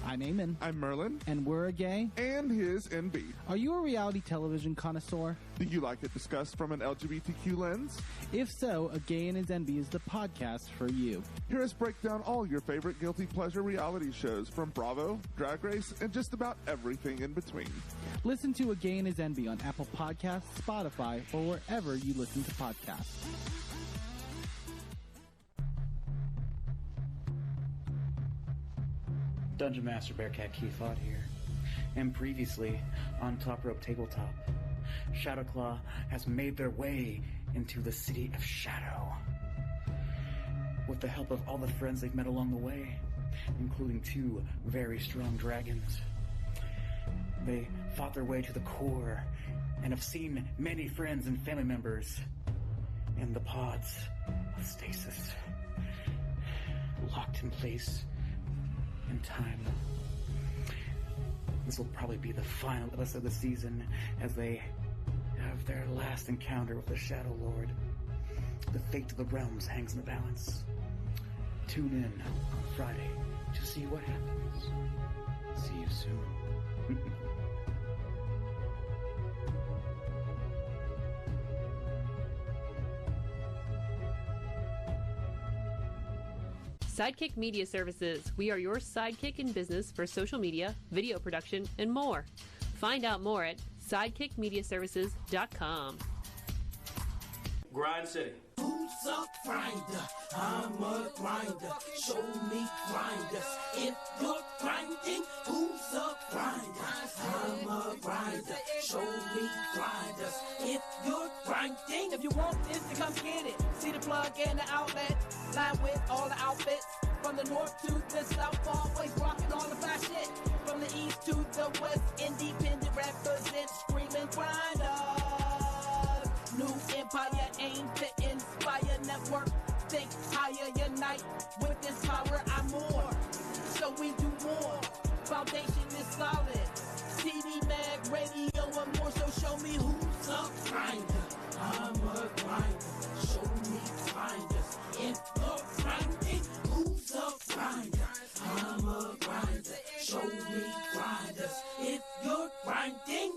I'm Eamon. I'm Merlin. And we're a gay. And his NB. Are you a reality television connoisseur? Do you like it discussed from an LGBTQ lens? If so, A Gay and His NB is the podcast for you. Hear us break down all your favorite guilty pleasure reality shows from Bravo, Drag Race, and just about everything in between. Listen to A Gay and His NB on Apple Podcasts, Spotify, or wherever you listen to podcasts. Dungeon Master Bearcat Keith Haught here. And previously, on Top Rope Tabletop, Shadowclaw has made their way into the City of Shadow. With the help of all the friends they've met along the way, including 2 very strong dragons. They fought their way to the core and have seen many friends and family members in the pods of stasis, locked in place in time. This will probably be the final episode of the season as they have their last encounter with the Shadow Lord. The fate of the realms hangs in the balance. Tune in on Friday to see what happens. See you soon. Sidekick Media Services. We are your sidekick in business for social media, video production, and more. Find out more at sidekickmediaservices.com. Grind City. Who's a grinder? I'm a grinder. Show me grinders. If you're grinding, who's a grinder? I'm a grinder. Show me grinders. If you're grinding, if you want this, then come get it. See the plug and the outlet. Line with all the outfits. From the north to the south, always rocking all the fly shit. From the east to the west, independent represent screaming grinders. New empire aimed to inspire network. Think higher, unite with this power. I'm more, so we do more. Foundation is solid. CD, mag, radio, and more. So show me who's a grinder. I'm a grinder. Show me grinders. If you're grinding, who's a grinder? I'm a grinder. Show me grinders. If you're grinding.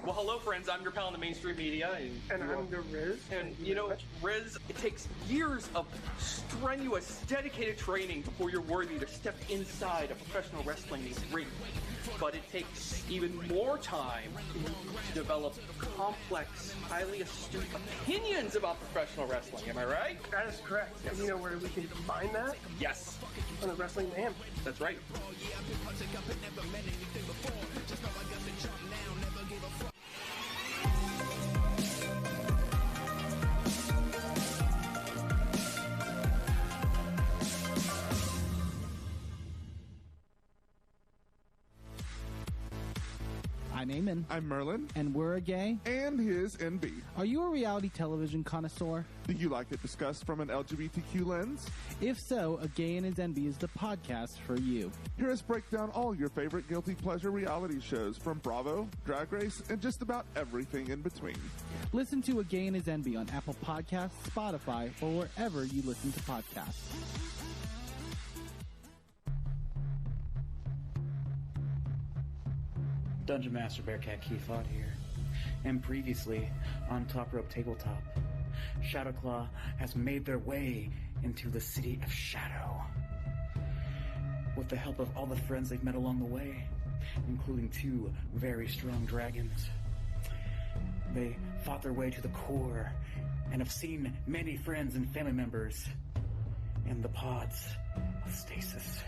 Well, hello, friends. I'm your pal in the mainstream media. And I'm the Riz. And you know, Riz, it takes years of strenuous, dedicated training before you're worthy to step inside a professional wrestling ring. but it takes even more time to develop complex, highly astute opinions about professional wrestling. Am I right? That is correct. Yes. And you know where we can find that? Yes. On the Wrestling Man. That's right. I'm Eamon. I'm Merlin. And we're a gay. And his NB. Are you a reality television connoisseur? Do you like it discussed from an LGBTQ lens? If so, A Gay and His NB is the podcast for you. Hear us break down all your favorite guilty pleasure reality shows from Bravo, Drag Race, and just about everything in between. Listen to A Gay and His NB on Apple Podcasts, Spotify, or wherever you listen to podcasts. Dungeon Master Bearcat Haught here. And previously, on Top Rope Tabletop, Shadowclaw has made their way into the City of Shadow. With the help of all the friends they've met along the way, including 2 very strong dragons. They fought their way to the core and have seen many friends and family members in the pods of stasis,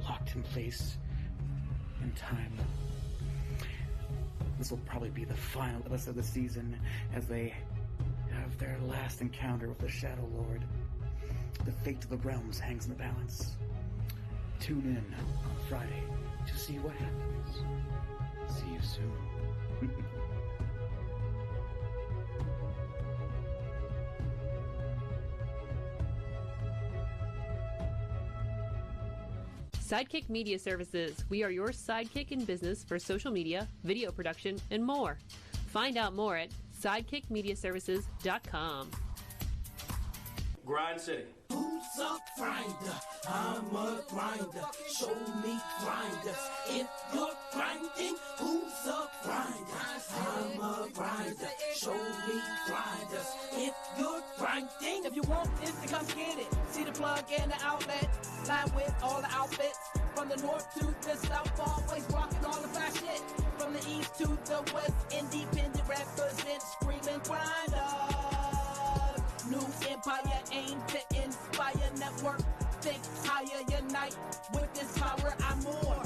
locked in place in time. This will probably be the final episode of the season as they have their last encounter with the Shadow Lord. The fate of the realms hangs in the balance. Tune in on Friday to see what happens. See you soon. Sidekick Media Services. We are your sidekick in business for social media, video production, and more. Find out more at sidekickmediaservices.com. Grind City. Who's a grinder? I'm a grinder. Show me grinders. If you're grinding, who's a grinder? I'm a grinder. Show me grinders. If you're grinding, If you want this, then come get it. See the plug and the outlet. Line with all the outfits. From the north to the south, always rocking all the fast shit. From the east to the west, independent represent, screaming grinders. New empire aimed to inspire network. Think higher, unite with this power. I'm more,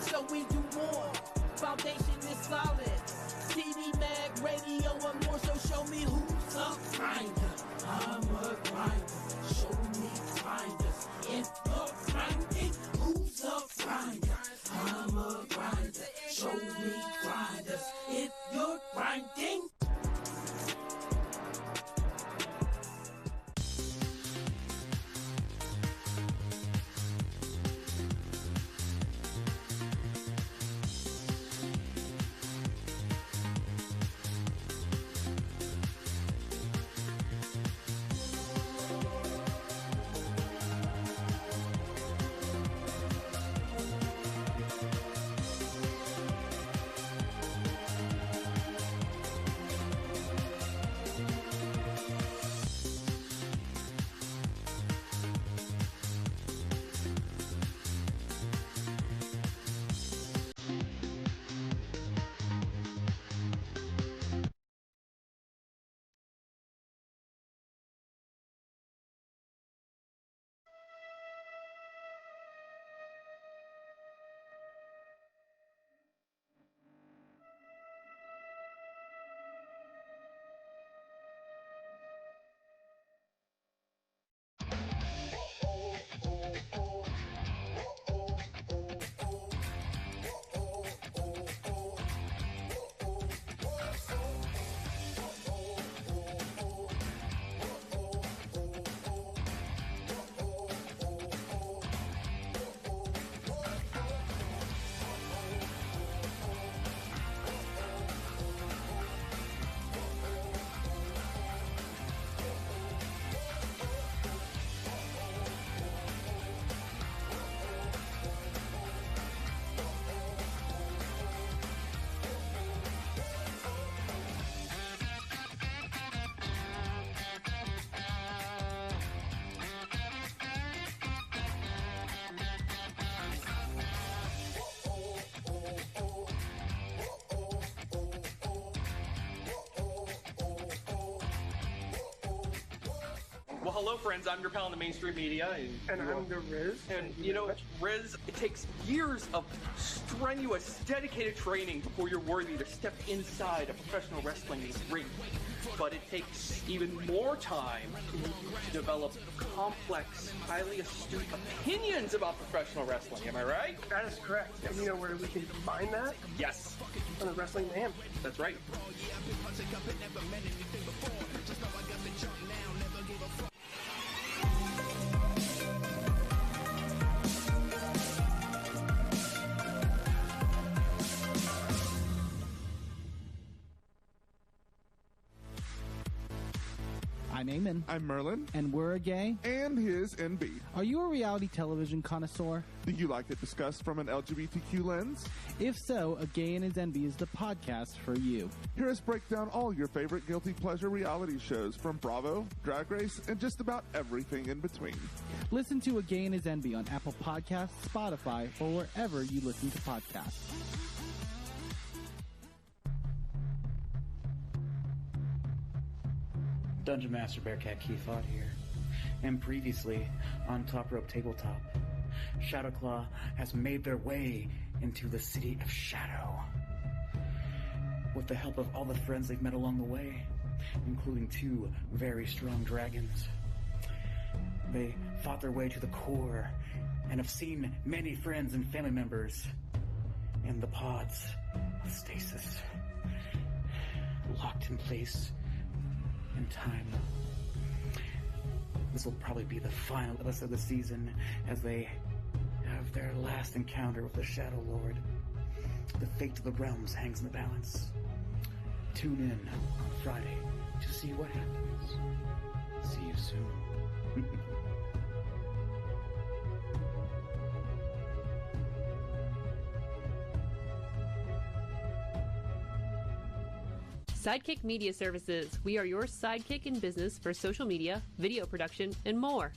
so we do more. Foundation is solid. CD mag, radio, and more. So show me who's a grinder. I'm a grinder. Show me grinders. If you're grinding, who's a grinder? I'm a grinder. Show me grinders. If you're grinding. Well, hello, friends. I'm your pal in the mainstream media. And I'm the Riz. And, you know, Riz, it takes years of strenuous, dedicated training before you're worthy to step inside a professional wrestling ring. But it takes even more time to develop complex, highly astute opinions about professional wrestling. Am I right? That is correct. And you know where we can combine that? Yes. On the Wrestling Mayhem. That's right. I'm Eamon. I'm Merlin. And we're a gay. And his NB. Are you a reality television connoisseur? Do you like it discussed from an LGBTQ lens? If so, A Gay and His NB is the podcast for you. Hear us break down all your favorite guilty pleasure reality shows from Bravo, Drag Race, and just about everything in between. Listen to A Gay and His NB on Apple Podcasts, Spotify, or wherever you listen to podcasts. Dungeon Master Bearcat Haught here. And previously, on Top Rope Tabletop, Shadowclaw has made their way into the City of Shadow. With the help of all the friends they've met along the way, including 2 very strong dragons. They fought their way to the core and have seen many friends and family members in the pods of stasis, locked in place in time. This will probably be the final episode of the season as they have their last encounter with the Shadow Lord. The fate of the realms hangs in the balance. Tune in on Friday to see what happens. See you soon. Sidekick Media Services. We are your sidekick in business for social media, video production, and more.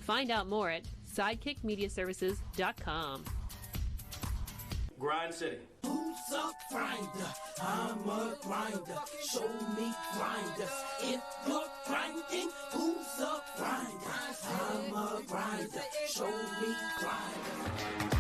Find out more at sidekickmediaservices.com. Grind City. Who's a grinder? I'm a grinder. Show me grinders. If you're grinding, who's a grinder? I'm a grinder. Show me grinders.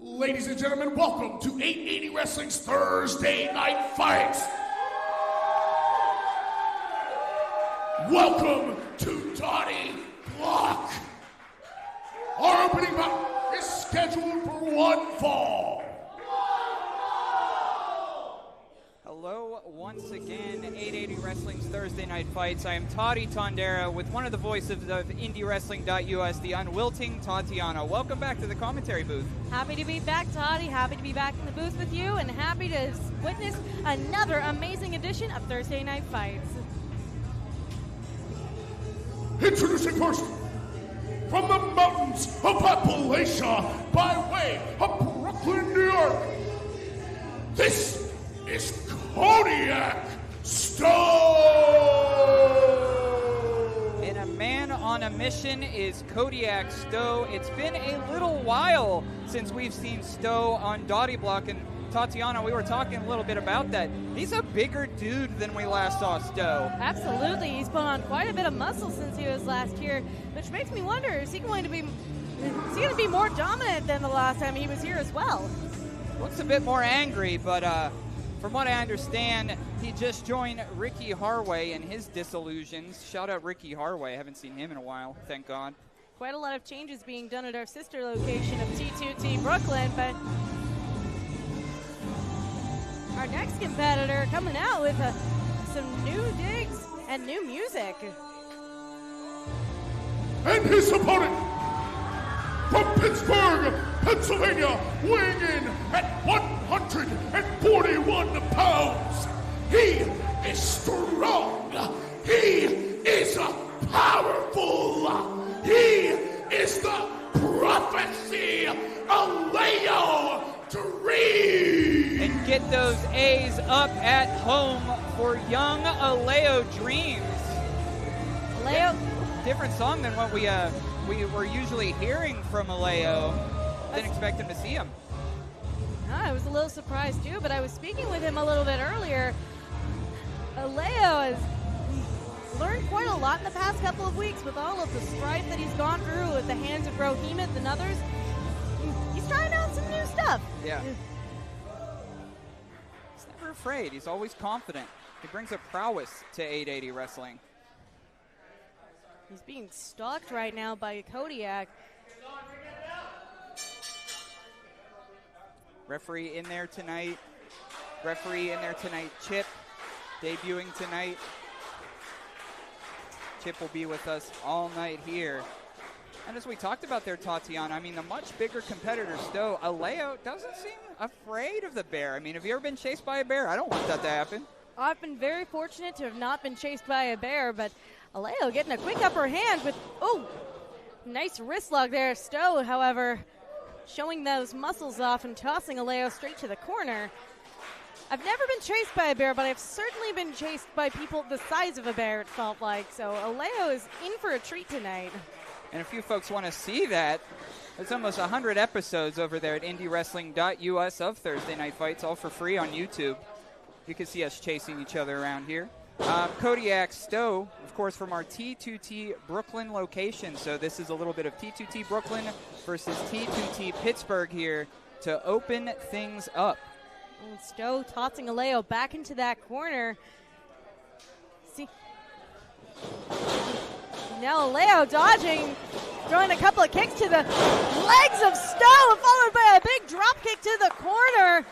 Ladies and gentlemen, welcome to 880 Wrestling's Thursday Night Fights. Welcome to Donnie Block. Our opening bout is scheduled for 1 fall. Hello, once again, 880 Wrestling's Thursday Night Fights. I am Toddy Tondera with one of the voices of IndyWrestling.us, the unwilting Tatiana. Welcome back to the commentary booth. Happy to be back, Toddy. Happy to be back in the booth with you, and happy to witness another amazing edition of Thursday Night Fights. Introducing first, from the mountains of Appalachia, by way of Brooklyn, New York, this is Kodiak Stow! And a man on a mission is Kodiak Stow. It's been a little while since we've seen Stow on Dottie Block, and Tatiana, we were talking a little bit about that. He's a bigger dude than we last saw Stow. Absolutely. He's put on quite a bit of muscle since he was last here, which makes me wonder, is he going to be more dominant than the last time he was here as well? Looks a bit more angry, but from what I understand, he just joined Ricky Harway and his disillusions. Shout out Ricky Harway. I haven't seen him in a while, thank God. Quite a lot of changes being done at our sister location of T2T Brooklyn, but our next competitor coming out with some new digs and new music. And his opponent, from Pittsburgh, Pennsylvania, weighing in at 141 pounds. He is strong. He is powerful. He is the prophecy Alao Dream. And get those A's up at home for young Alao Dreams. Alao. Different song than what we were usually hearing from Alao. Didn't expect him to see him. I was a little surprised too, but I was speaking with him a little bit earlier. Alao has learned quite a lot in the past couple of weeks with all of the strife that he's gone through at the hands of Brohemoth and others. He's trying out some new stuff. Yeah. He's never afraid. He's always confident. He brings a prowess to 880 wrestling. He's being stalked right now by Kodiak. Referee in there tonight. Chip, debuting tonight. Chip will be with us all night here. And as we talked about there, Tatiana, I mean, the much bigger competitor, Stow, Alao doesn't seem afraid of the bear. I mean, have you ever been chased by a bear? I don't want that to happen. I've been very fortunate to have not been chased by a bear, but Alao getting a quick upper hand with, nice wrist lock there. Stow, however, showing those muscles off and tossing Alao straight to the corner. I've never been chased by a bear, but I've certainly been chased by people the size of a bear, it felt like. So Alao is in for a treat tonight. And if you folks want to see that, there's almost 100 episodes over there at IndyWrestling.us of Thursday Night Fights, all for free on YouTube. You can see us chasing each other around here. Kodiak, Stow, of course, from our T2T Brooklyn location. So this is a little bit of T2T Brooklyn versus T2T Pittsburgh here to open things up. And Stow tossing Alao back into that corner. See. Now Alao dodging, throwing a couple of kicks to the legs of Stow, followed by a big drop kick to the corner.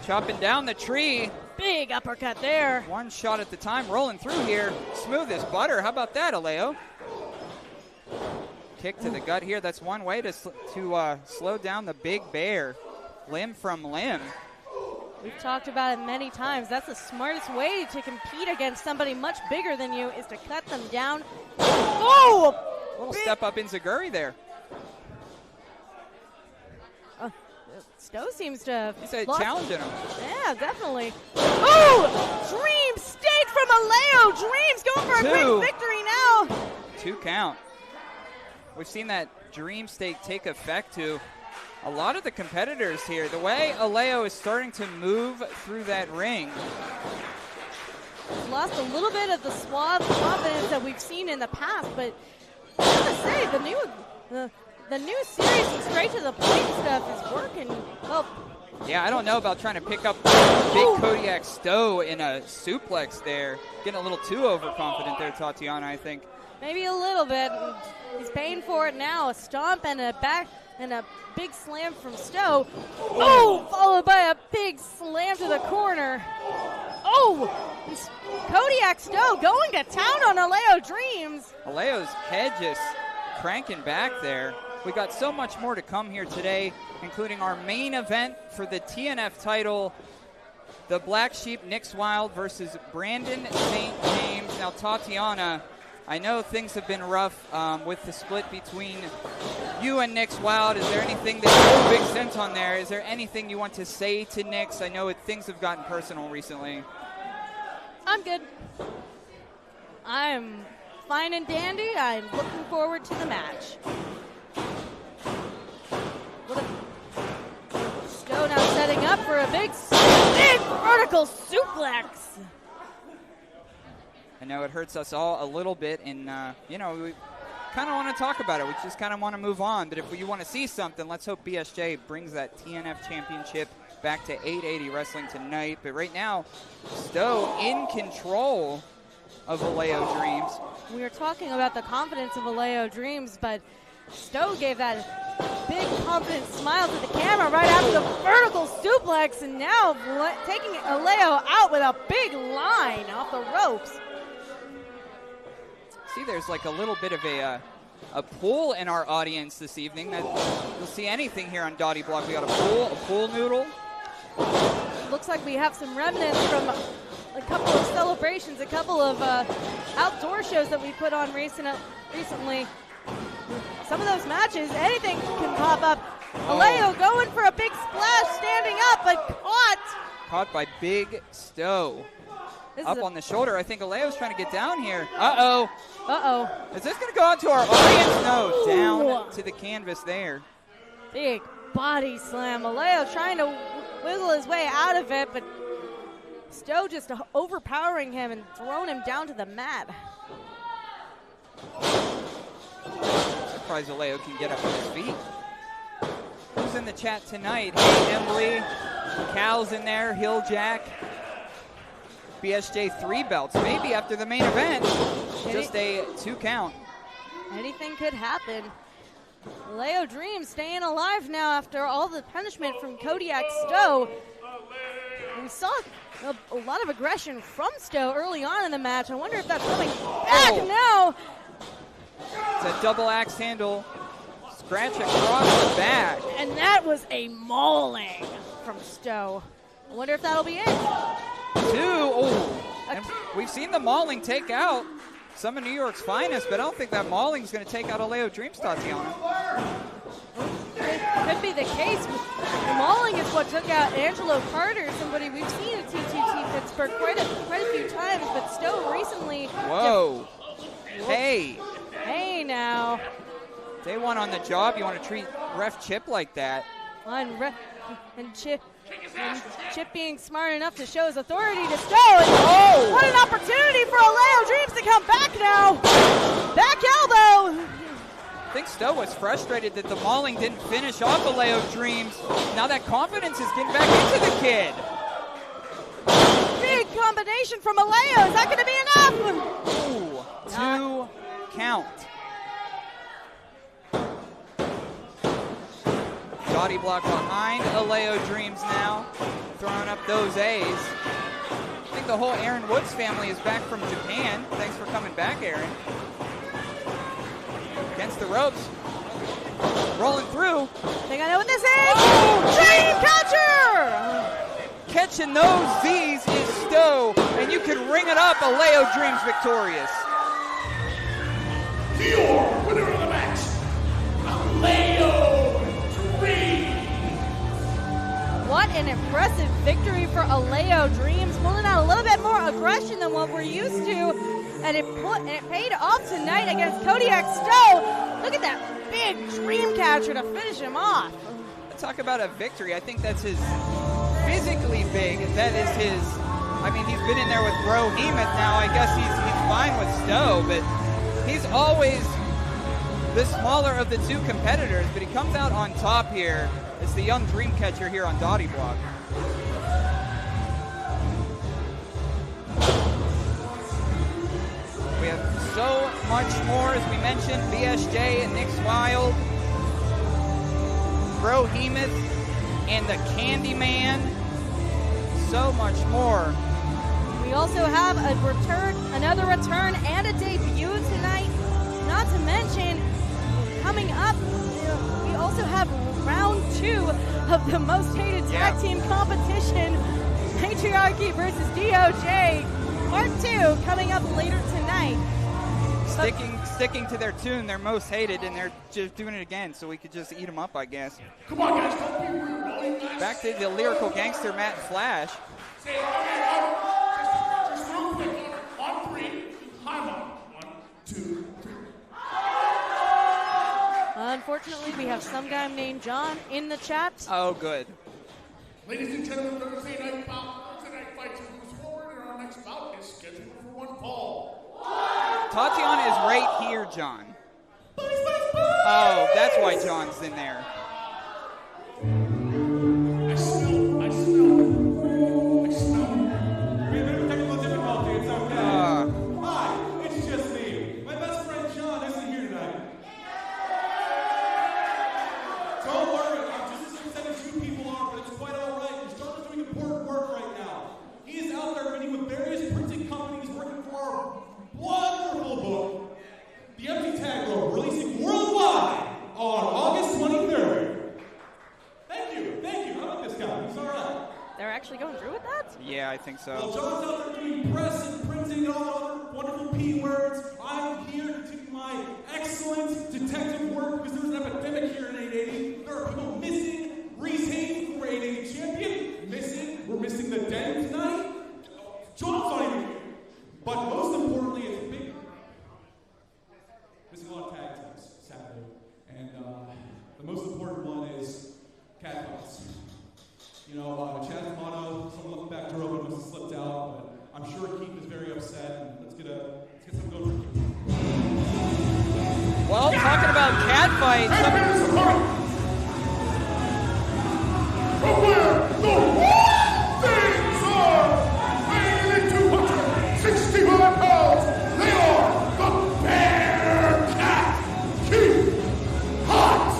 Chopping down the tree. Big uppercut there. One shot at the time, rolling through here. Smooth as butter. How about that, Alao? Kick to the gut here. That's one way to slow down the big bear, limb from limb. We've talked about it many times. That's the smartest way to compete against somebody much bigger than you, is to cut them down. Oh! A little step up in Zaguri there. Stow seems to have He's challenging him. Yeah, definitely. Oh! Dream stake from Alao. Dream's going for a quick victory now. 2 count. We've seen that dream stake take effect to a lot of the competitors here. The way Alao is starting to move through that ring. He's lost a little bit of the suave confidence that we've seen in the past, but I have to say, the new series and straight to the point stuff is working. Well, yeah, I don't know about trying to pick up big Kodiak Stow in a suplex there. Getting a little too overconfident there, Tatiana, I think. Maybe a little bit. He's paying for it now. A stomp and a back and a big slam from Stow. Oh, followed by a big slam to the corner. Oh, Kodiak Stow going to town on Alao Dreams. Alao's head just cranking back there. We got so much more to come here today, including our main event for the TNF title, the Black Sheep Nix Wilde versus Brandon St. James. Now, Tatiana, I know things have been rough with the split between you and Nix Wilde. Is there anything that makes big sense on there? Is there anything you want to say to Nix? I know things have gotten personal recently. I'm good. I'm fine and dandy. I'm looking forward to the match. Stow now setting up for a big vertical suplex. I know it hurts us all a little bit, and, we kind of want to talk about it. We just kind of want to move on. But if you want to see something, let's hope BSJ brings that TNF championship back to 880 Wrestling tonight. But right now, Stow in control of Alao Dreams. We were talking about the confidence of Alao Dreams, but Stow gave that big confident smile to the camera right after the vertical suplex, and now taking Alao out with a big line off the ropes. See, there's like a little bit of a pool in our audience this evening. That you'll see anything here on Dottie Block. We got a pool noodle. Looks like we have some remnants from a couple of celebrations, a couple of outdoor shows that we put on recently. Some of those matches, anything can pop up. Alao going for a big splash, standing up, but caught by Big Stow. Up on the shoulder. I think Alao's trying to get down here. Uh-oh. Uh-oh. Is this going to go onto our audience? No, down to the canvas there. Big body slam. Alao trying to wiggle his way out of it, but Stow just overpowering him and throwing him down to the mat. Surprised Alao can get up on his feet. Who's in the chat tonight? Hey, Emily. Cal's in there. Hilljack. BSJ 3 belts. Maybe after the main event. Just a 2 count. Anything could happen. Alao Dreams staying alive now after all the punishment from Kodiak Stow. We saw a lot of aggression from Stow early on in the match. I wonder if that's coming back now. It's a double axe handle. Scratch across the back. And that was a mauling from Stow. I wonder if that'll be it. 2. Oh. And we've seen the mauling take out some of New York's finest, but I don't think that mauling is going to take out Alao Dreams, Tatiana. It could be the case. The mauling is what took out Angelo Carter, somebody we've seen at T2T Pittsburgh quite a few times, but Stow recently. Whoa. Hey. Hey now. Day 1 on the job. You want to treat Ref Chip like that. Chip being smart enough to show his authority to Stow. Oh! What an opportunity for Alao Dreams to come back now. Back elbow. I think Stow was frustrated that the mauling didn't finish off Alao Dreams. Now that confidence is getting back into the kid. Big combination from Alao. Is that going to be enough? Ooh, 2 count. Body block behind Alao Dreams now, throwing up those A's. I think the whole Aaron Woods family is back from Japan. Thanks for coming back, Aaron. Against the ropes. Rolling through. I think I know what this is. Oh, Dream catcher! Catching those Z's is Stow, and you can ring it up. Alao Dreams victorious. Your winner of the match, Alao. What an impressive victory for Alao Dreams, pulling out a little bit more aggression than what we're used to, and it paid off tonight against Kodiak Stow. Look at that big dream catcher to finish him off. Talk about a victory. I think that's his physically big. That is his. I mean, he's been in there with Brohemoth now. I guess he's fine with Stow, but he's always the smaller of the 2 competitors. But he comes out on top here. It's the young dream catcher here on Dottie Block. We have so much more, as we mentioned. BSJ and Nick's Wilde, Brohemoth, and the Candyman. So much more. We also have another return and a debut tonight. Not to mention, coming up, we also have round 2 of the most hated tag team competition, Matriarchy versus DOJ, part 2, coming up later tonight. Sticking to their tune, they're most hated, and they're just doing it again, so we could just eat them up, I guess. Come on, guys, don't be rude. Back to the lyrical gangster Matt Flash. Just real quick, on 3, high mark. 1, 2, 3. Unfortunately, we have some guy named John in the chat. Oh, good. Ladies and gentlemen, Thursday night fights moves forward, and our next bout is scheduled for 1 fall. Tatiana is right here, John. Oh, that's why John's in there. I smell. We have a technical difficulty, it's okay. Hi, it's just me. My best friend John isn't here tonight. Don't worry, I'm just as upset as you people are, but it's quite all right. John is doing important work right now. He is out there meeting with various printing companies working for our wonderful book, The Empty Tag Rope, releasing worldwide on August 23rd. Thank you. How about this guy? He's all right. They're actually going through with that? Yeah, I think so. Well, John's out there doing press and printing and all the other wonderful P words. I'm here to do my excellent detective work because there's an epidemic here in 880. There are people missing. Reese Haynes, former 880 champion, missing. We're missing the Den tonight. John's But most importantly, it's big. Missing a lot of tag teams Saturday. And the most important one is cat fights. You know, Chad Mono, someone left back door open, must have slipped out, but I'm sure Keith is very upset, and let's get something going for Keith. Well, talking about cat fights. From where the wild things are, weighing 265 pounds, they are the Bearcat Keith Haught.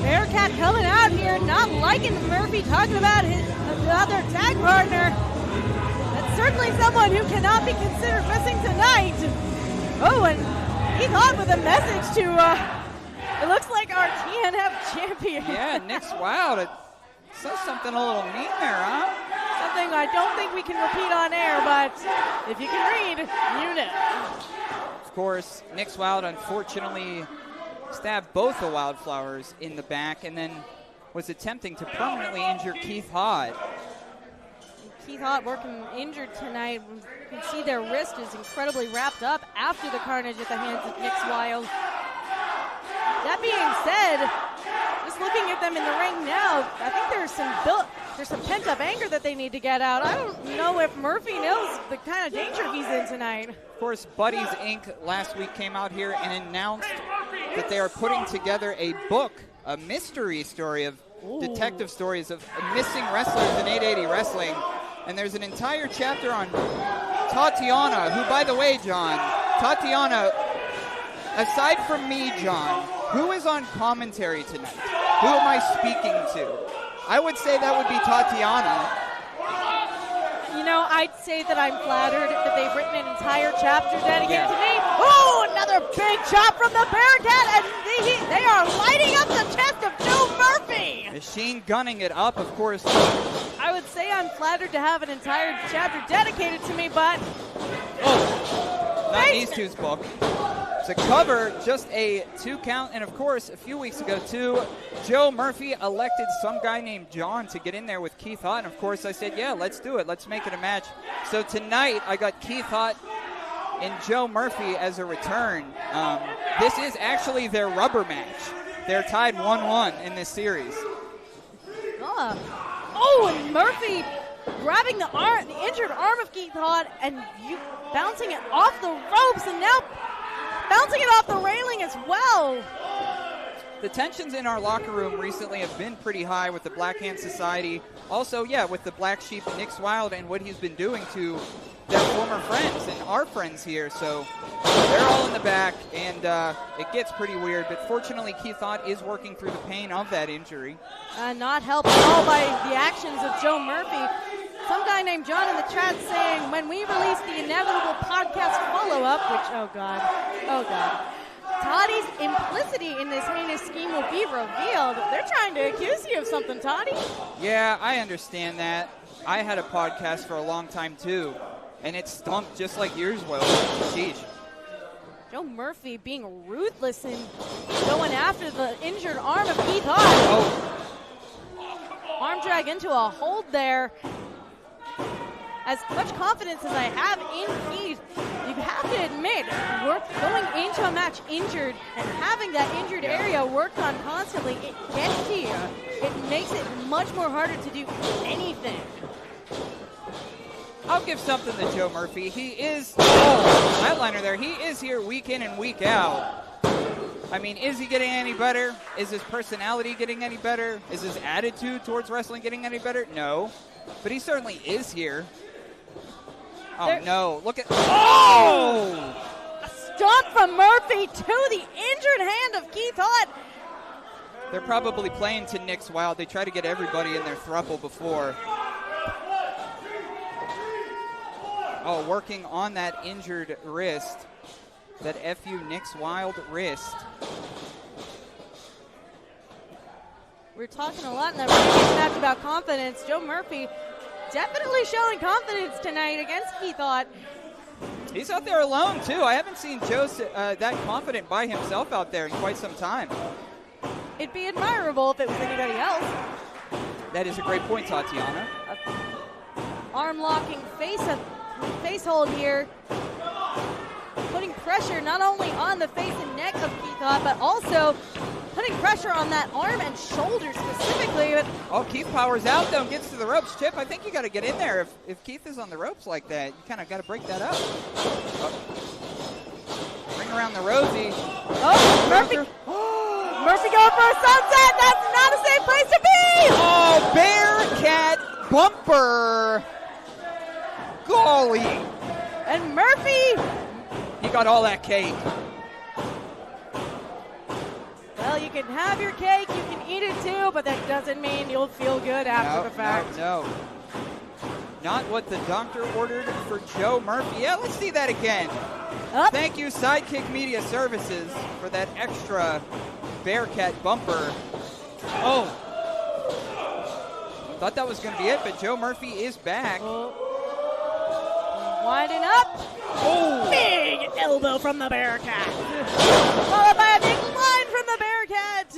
Bearcat coming out here, not liking Murphy talking about his other tag partner. That's certainly someone who cannot be considered missing tonight. Oh, and Keith Haught with a message to, it looks like our TNF champion. Yeah, Nick's Wilde. It says something a little mean there, huh? Something I don't think we can repeat on air, but if you can read, you know. Of course, Nick's Wilde unfortunately stabbed both the Wildflowers in the back and then was attempting to permanently injure Keith Haught. Keith Haught working injured tonight. You can see their wrist is incredibly wrapped up after the carnage at the hands of Nick's Wilde. That being said, just looking at them in the ring now, I think there's some pent-up anger that they need to get out. I don't know if Murphy knows the kind of danger he's in tonight. Of course, Buddies Inc. last week came out here and announced that they are putting together a book, a mystery story of detective stories of missing wrestlers in 880 Wrestling. And there's an entire chapter on Tatiana, who, by the way, John, Tatiana, aside from me, John, who is on commentary tonight? Who am I speaking to? I would say that would be Tatiana. You know, I'd say that I'm flattered that they've written an entire chapter dedicated to me. Oh, another big chop from the Bearcat, and they are lighting up the chest of Joe Murphy. Machine gunning it up, of course. I would say I'm flattered to have an entire chapter dedicated to me, but... Oh, not these two's book. To cover just a 2 count, and of course, a few weeks ago, too, Joe Murphy elected some guy named John to get in there with Keith Haught, and of course, I said, yeah, let's do it. Let's make it a match. So tonight, I got Keith Haught and Joe Murphy as a return. This is actually their rubber match. They're tied 1-1 in this series. Oh, and Murphy grabbing the injured arm of Keith Haught and bouncing it off the ropes, and now bouncing it off the railing as well. The tensions in our locker room recently have been pretty high with the Black Hand Society. Also, yeah, with the Black Sheep, Nick's Wilde, and what he's been doing to their former friends and our friends here. So they're all in the back, and it gets pretty weird. But fortunately, Keith Haught is working through the pain of that injury. Not helped at all by the actions of Joe Murphy. Some guy named John in the chat saying, when we release the inevitable podcast follow-up, which, oh God, Toddy's implicity in this heinous scheme will be revealed. They're trying to accuse you of something, Toddy. Yeah, I understand that. I had a podcast for a long time, too, and it stunk just like yours will. Sheesh. Joe Murphy being ruthless and going after the injured arm of Keith Haught. Arm drag into a hold there. As much confidence as I have in Keith, you have to admit, going into a match injured and having that injured area worked on constantly, it gets to you. It makes it much more harder to do anything. I'll give something to Joe Murphy. He is, headliner there, he is here week in and week out. I mean, is he getting any better? Is his personality getting any better? Is his attitude towards wrestling getting any better? No. But he certainly is here. Oh, no. Look at... Oh! A stomp from Murphy to the injured hand of Keith Haught. They're probably playing to Nick's Wilde. They try to get everybody in their thruple before. Oh, working on that injured wrist. That FU Nick's Wilde wrist. We're talking a lot in that previous match about confidence. Joe Murphy definitely showing confidence tonight against Keith Haught. He's out there alone, too. I haven't seen Joe that confident by himself out there in quite some time. It'd be admirable if it was anybody else. That is a great point, Tatiana. Arm locking face face hold here. Putting pressure not only on the face and neck of Keith Haught, but also putting pressure on that arm and shoulder specifically. Oh, Keith powers out, though, and gets to the ropes. Chip, I think you got to get in there. If Keith is on the ropes like that, you kind of got to break that up. Bring around the Rosie. Oh, Murphy. Murphy going for a sunset. That's not a safe place to be. Oh, Bearcat bumper. Golly. And Murphy. He got all that cake. Well, you can have your cake, you can eat it too, but that doesn't mean you'll feel good after the fact. No. Not what the doctor ordered for Joe Murphy. Yeah, let's see that again. Up. Thank you, Sidekick Media Services, for that extra Bearcat bumper. Oh. Thought that was going to be it, but Joe Murphy is back. Winding up. Oh. Big elbow from the Bearcat. Followed by a big line from the Bearcat.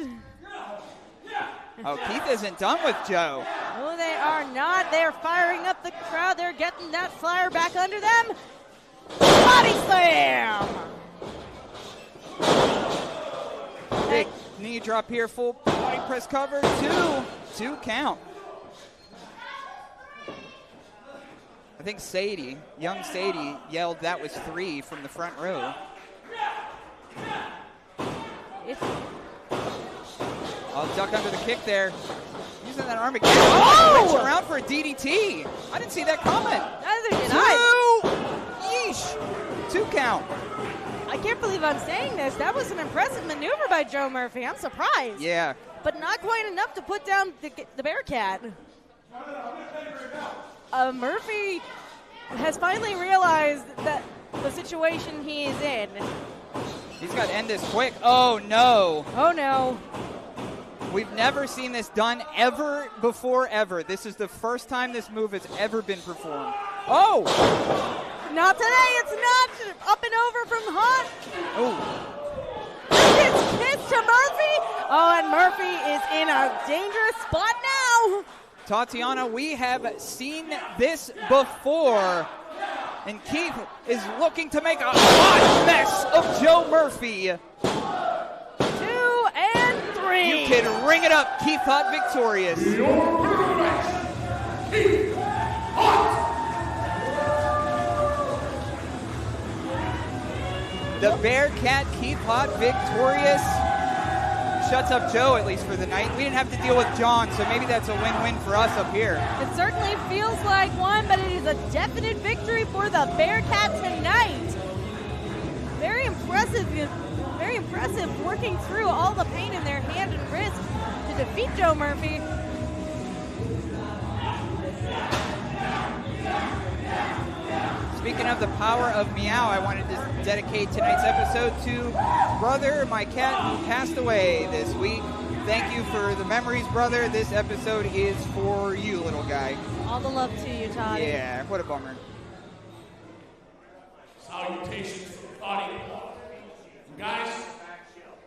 Oh, Keith isn't done with Joe. No, they are not. They're firing up the crowd. They're getting that flyer back under them. Body slam. Big knee drop here, full body press cover. Two count. I think Sadie, young Sadie, yelled that was 3 from the front row. I'll duck under the kick there. Using that arm again. Oh! Reach around for a DDT. I didn't see that coming. Yeesh. 2 count. I can't believe I'm saying this. That was an impressive maneuver by Joe Murphy. I'm surprised. Yeah. But not quite enough to put down the Bearcat. Murphy has finally realized that the situation he is in. He's got to end this quick. Oh, no. Oh, no. We've never seen this done ever before, ever. This is the first time this move has ever been performed. Oh! Not today. It's not. Up and over from Haught. Oh. It's kiss to Murphy. Oh, and Murphy is in a dangerous spot now. Tatiana, we have seen this before. And Keith is looking to make a hot mess of Joe Murphy. 2 and 3. You can ring it up. Keith Haught victorious. Keith Haught. The Bearcat Keith Haught victorious. Shuts up Joe, at least for the night. We didn't have to deal with John, so maybe that's a win-win for us up here. It certainly feels like one, but it is a definite victory for the Bearcat tonight. Very impressive working through all the pain in their hand and wrist to defeat Joe Murphy. Speaking of the power of meow, I wanted to dedicate tonight's episode to brother, my cat who passed away this week. Thank you for the memories, brother. This episode is for you, little guy. All the love to you, Todd. Yeah, what a bummer. Salutations from Kodiak. Guys,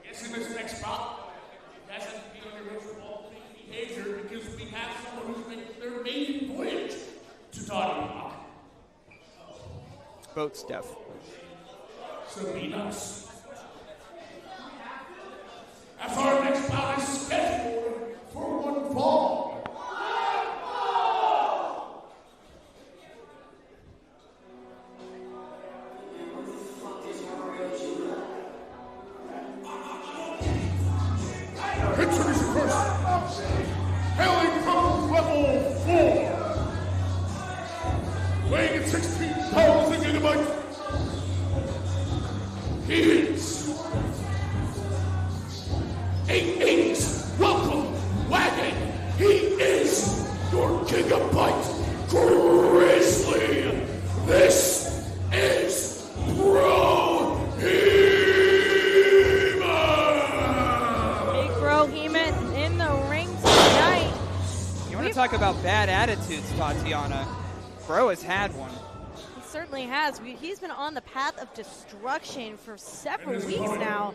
guess in this next bout, you guys have to be on your most faulty behavior because we have someone who's making their maiden voyage to Kodiak. Boat stuff. So be nice. As our next bout is scheduled for 1 fall. Introducing first, hailing from level 4, weighing at 16 pounds and gigabytes, he is 880's welcome wagon. He is your gigabyte grizzly. This is Brohemoth. Big Brohemoth in the ring tonight. You want to talk about bad attitudes, Tatiana? Bro has had one. He certainly has. He's been on the path of destruction for several weeks now.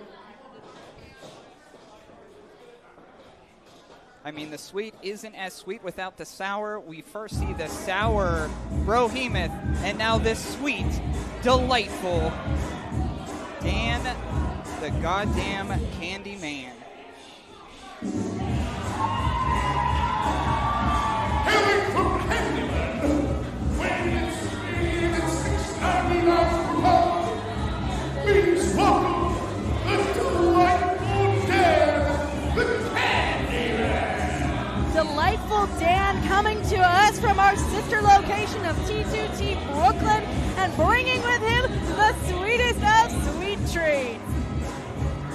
I mean, the sweet isn't as sweet without the sour. We first see the sour Brohemoth, and now this sweet, delightful Dan, the goddamn Candyman. Hailing from Candyman, weighing in speed at 690 miles per hour, please welcome the delightful Dan, the Candyman. Delightful Dan coming to us from our sister location of T2T Brooklyn and bringing with him the sweetest of sweet treats.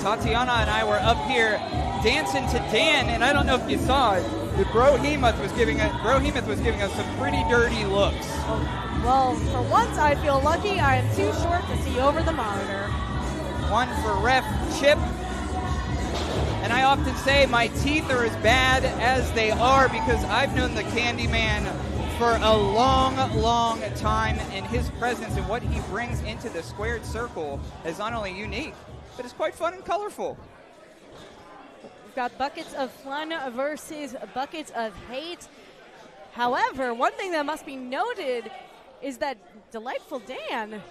Tatiana and I were up here dancing to Dan, and I don't know if you saw it, but Brohemoth was giving us some pretty dirty looks. Well, for once I feel lucky I am too short to see over the monitor. One for ref Chip. And I often say my teeth are as bad as they are because I've known the Candyman for a long, long time, and his presence and what he brings into the squared circle is not only unique, but it's quite fun and colorful. We've got buckets of fun versus buckets of hate. However, one thing that must be noted is that Delightful Dan,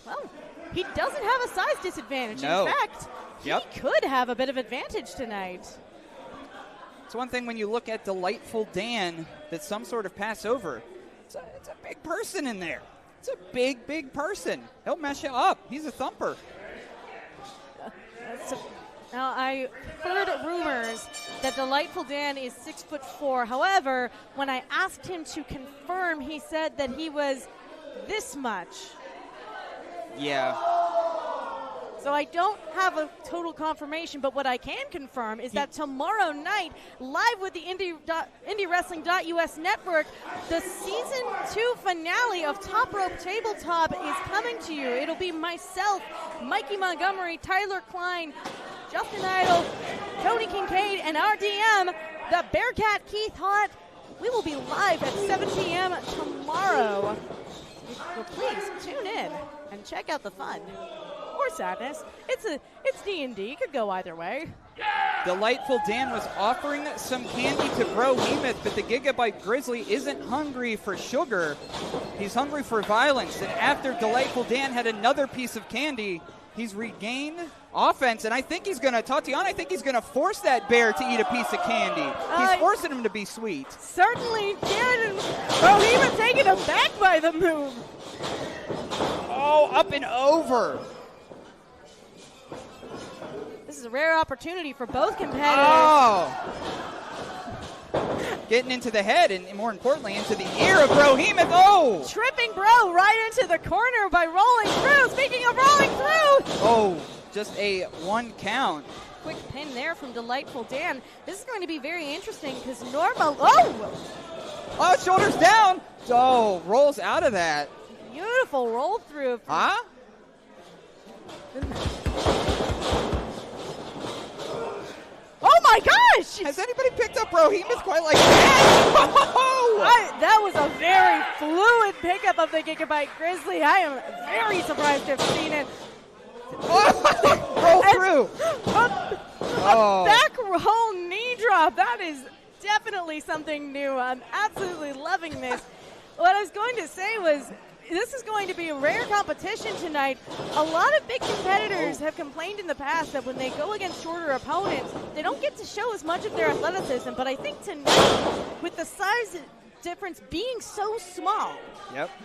well, he doesn't have a size disadvantage. No. In fact, he could have a bit of advantage tonight. It's one thing when you look at Delightful Dan that some sort of pass over. It's a big person in there. It's a big, big person. He'll mess you up. He's a thumper. Now, I heard rumors that Delightful Dan is 6'4". However, when I asked him to confirm, he said that he was this much. Yeah. So I don't have a total confirmation, but what I can confirm is that tomorrow night, live with the IndyWrestling.us network, the Season 2 finale of Top Rope Tabletop is coming to you. It'll be myself, Mikey Montgomery, Tyler Klein, Justin Idol, Tony Kincaid, and our DM, the Bearcat Keith Haught. We will be live at 7 p.m. tomorrow. So please tune in and check out the fun. Or sadness. It's D&D. Could go either way. Delightful Dan was offering some candy to Brohemoth, but the Gigabyte Grizzly isn't hungry for sugar. He's hungry for violence. And after Delightful Dan had another piece of candy, he's regained offense. And I think he's going to, Tatiana, I think he's going to force that bear to eat a piece of candy. He's forcing him to be sweet. Certainly did. And Brohemoth taken aback by the move. Oh, up and over. This is a rare opportunity for both competitors. Oh! Getting into the head and, more importantly, into the ear of Brohemoth. Oh! Tripping Bro right into the corner by rolling through. Speaking of rolling through. Oh, just a 1 count. Quick pin there from Delightful Dan. This is going to be very interesting because normal. Oh, shoulders down. Oh, rolls out of that. Beautiful roll through. Huh? Oh my gosh! Has anybody picked up Brohemoth quite like that? That was a very fluid pickup of the Gigabyte Grizzly. I am very surprised to have seen it. Roll through. A back roll knee drop. That is definitely something new. I'm absolutely loving this. What I was going to say was, this is going to be a rare competition tonight. A lot of big competitors have complained in the past that when they go against shorter opponents, they don't get to show as much of their athleticism. But I think tonight, with the size difference being so small,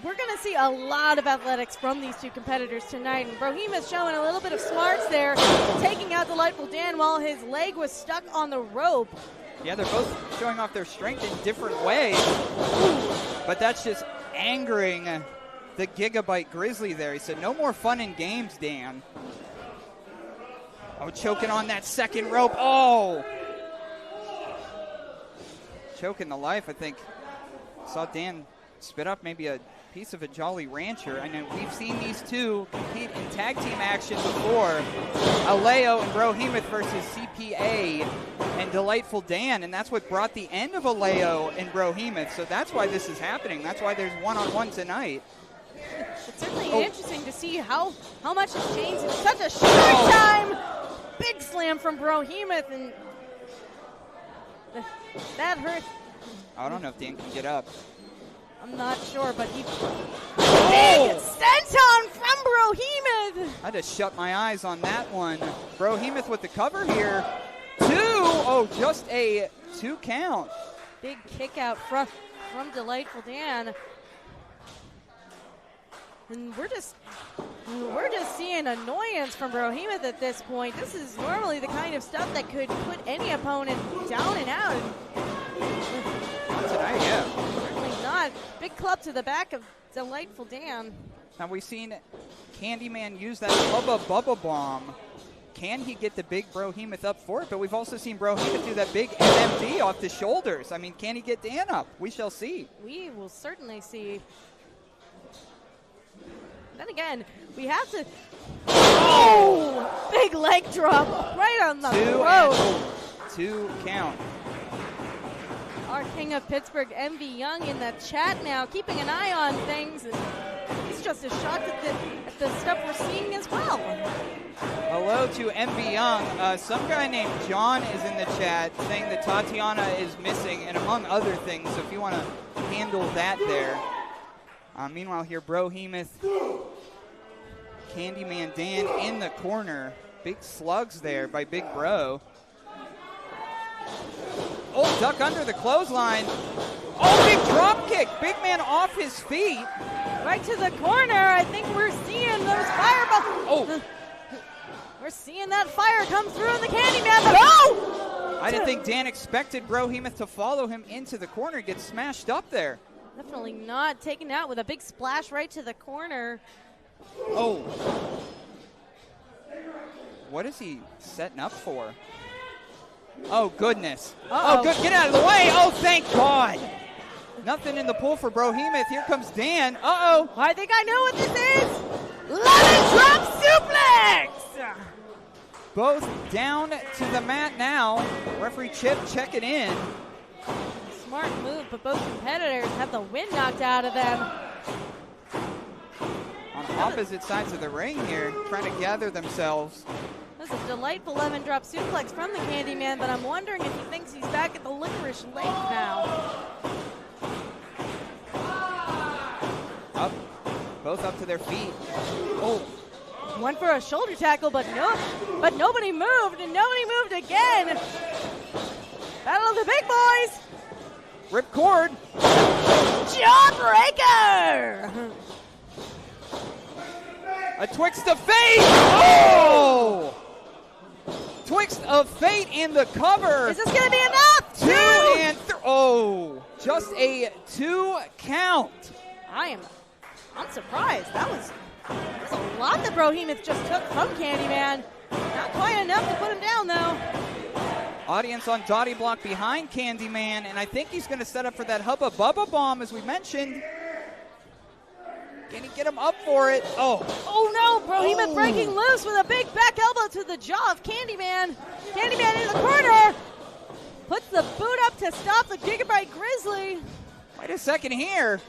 we're going to see a lot of athletics from these two competitors tonight. And Brohemoth showing a little bit of smarts there, taking out Delightful Dan while his leg was stuck on the rope. Yeah, they're both showing off their strength in different ways. But that's just angering the Gigabyte Grizzly there. He said, no more fun and games, Dan. Oh, choking on that second rope. Oh! Choking the life, I think. Saw Dan spit up maybe a piece of a Jolly Rancher. I know we've seen these two compete in tag team action before. Alao and Brohemoth versus CPA and Delightful Dan, and that's what brought the end of Alao and Brohemoth. So that's why this is happening. That's why there's one-on-one tonight. It's certainly interesting to see how much has changed in such a short time. Big slam from Brohemoth, and That hurt. I don't know if Dan can get up. I'm not sure, but he... Big senton from Brohemoth! I just shut my eyes on that one. Brohemoth with the cover here. 2! Oh, just a 2 count. Big kick out from Delightful Dan. And we're just seeing annoyance from Brohemoth at this point. This is normally the kind of stuff that could put any opponent down and out. Not tonight, yeah. Certainly not. Big club to the back of Delightful Dan. Now we've seen Candyman use that Hubba Bubba Bomb. Can he get the big Brohemoth up for it? But we've also seen Brohemoth do that big MMD off the shoulders. I mean, can he get Dan up? We shall see. We will certainly see. Then again, we have to... Oh! Big leg drop right on the throat. 2 count. Our king of Pittsburgh, MV Young, in the chat now, keeping an eye on things. He's just as shocked at the stuff we're seeing as well. Hello to MV Young. Some guy named John is in the chat saying that Tatiana is missing, and among other things, so if you want to handle that there. Meanwhile here, Brohemoth, Candyman Dan in the corner. Big slugs there by Big Bro. Oh, duck under the clothesline. Oh, big drop kick. Big man off his feet. Right to the corner. I think we're seeing those fireballs. Oh. We're seeing that fire come through in the Candyman. But oh! I didn't think Dan expected Brohemoth to follow him into the corner, get smashed up there. Definitely not. Taken out with a big splash right to the corner. Oh. What is he setting up for? Oh, goodness. Uh-oh. Oh, good. Get out of the way. Oh, thank God. Nothing in the pool for Brohemoth. Here comes Dan. Uh-oh. I think I know what this is. Lemon drop suplex. Both down to the mat now. Referee Chip checking in. Smart move, but both competitors have the wind knocked out of them. On opposite sides of the ring here, trying to gather themselves. That's a delightful lemon drop suplex from the Candyman, but I'm wondering if he thinks he's back at the Licorice Lake now. Up. Both up to their feet. Oh. One for a shoulder tackle, but nobody moved, and nobody moved again. Battle of the big boys. Rip cord. Jawbreaker. A Twixt of Fate. Oh! Twixt of Fate in the cover. Is this going to be enough? 2 and 3. Oh, just a 2 count. I'm surprised. That's a lot that Brohemoth just took from Candyman. Not quite enough to put him down, though. Audience on Dottie Block behind Candyman, and I think he's going to set up for that Hubba Bubba Bomb, as we mentioned. Can he get him up for it? Oh. Oh, no. Brohemoth breaking loose with a big back elbow to the jaw of Candyman. Candyman in the corner. Puts the boot up to stop the Gigabyte Grizzly. Wait a second here.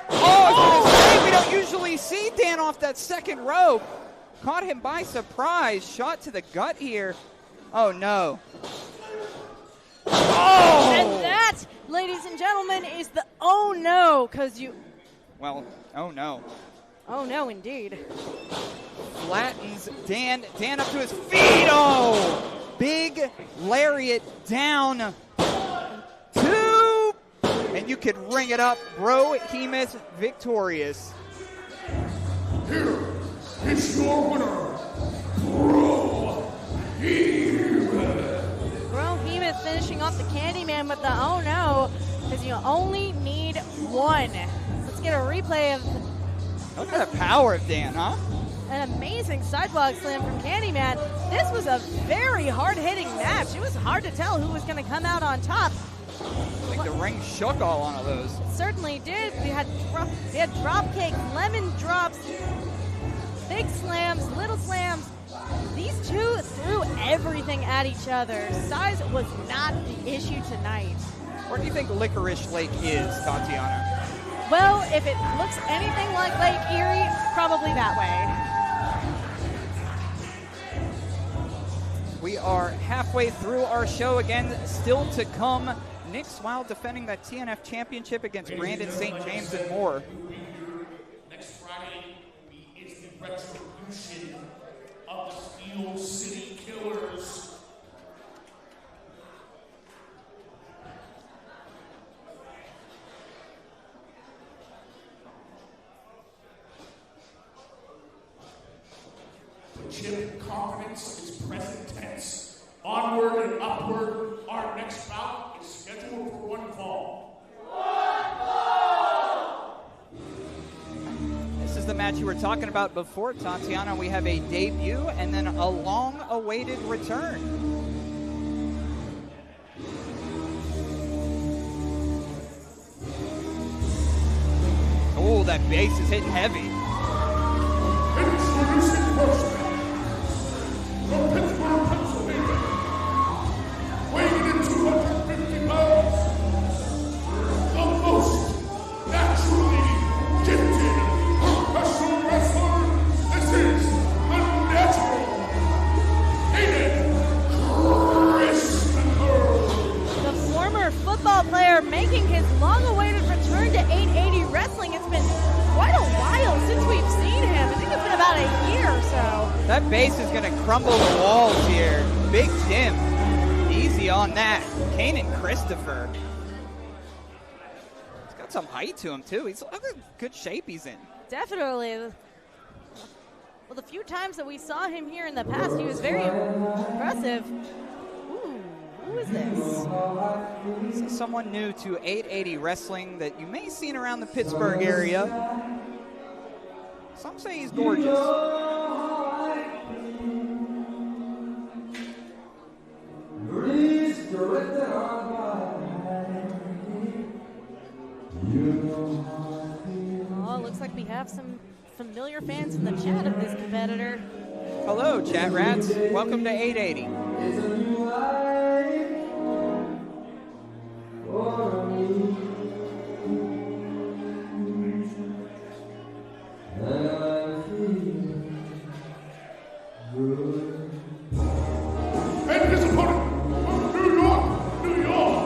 Oh, we don't usually see Dan off that second rope. Caught him by surprise. Shot to the gut here. Oh, no. Oh! And that, ladies and gentlemen, is the oh no, because you... Well, oh no. Oh no, indeed. Flattens Dan. Dan up to his feet. Oh! Big lariat down. 2. And you could ring it up. Brohemoth victorious. Here is your winner, Brohemoth. Brohemoth finishing off the Candyman with the oh no, because you only need 1. Let's get a replay of... Look at the power of Dan, huh? An amazing sidewalk slam from Candyman. This was a very hard-hitting match. It was hard to tell who was going to come out on top. I think the ring shook all on those. It certainly did. We had drop kicks, lemon drops, big slams, little slams. These two threw everything at each other. Size was not the issue tonight. Where do you think Licorice Lake is, Tatiana? Well, if it looks anything like Lake Erie, probably that way. We are halfway through our show again. Still to come, Nick's Wilde defending that TNF championship against Brandon St. James and more. Next Friday is the retribution of the Steel City Killers. Chip confidence is present tense. Onward and upward. Our next bout is scheduled for one fall. This is the match you were talking about before, Tatiana. We have a debut and then a long-awaited return. Oh, that bass is hitting heavy. Introducing first from Pittsburgh, Pennsylvania, weighing in 250 pounds, the most naturally gifted professional wrestler. This is the natural Kristopher. The former football player making his long-awaited return to 880 Wrestling. It's been quite a while since we've seen him. I think it's been about a year or so. That base is going to crumble the walls here. Big Jim. Easy on that. Canaan Kristopher. He's got some height to him, too. Look at the good shape he's in. Definitely. Well, the few times that we saw him here in the past, he was very impressive. Ooh, who is this? This is someone new to 880 Wrestling that you may have seen around the Pittsburgh area. Some say he's gorgeous. Oh, it looks like we have some familiar fans in the chat of this competitor. Hello, chat rats. Welcome to 880. And his opponent from New York,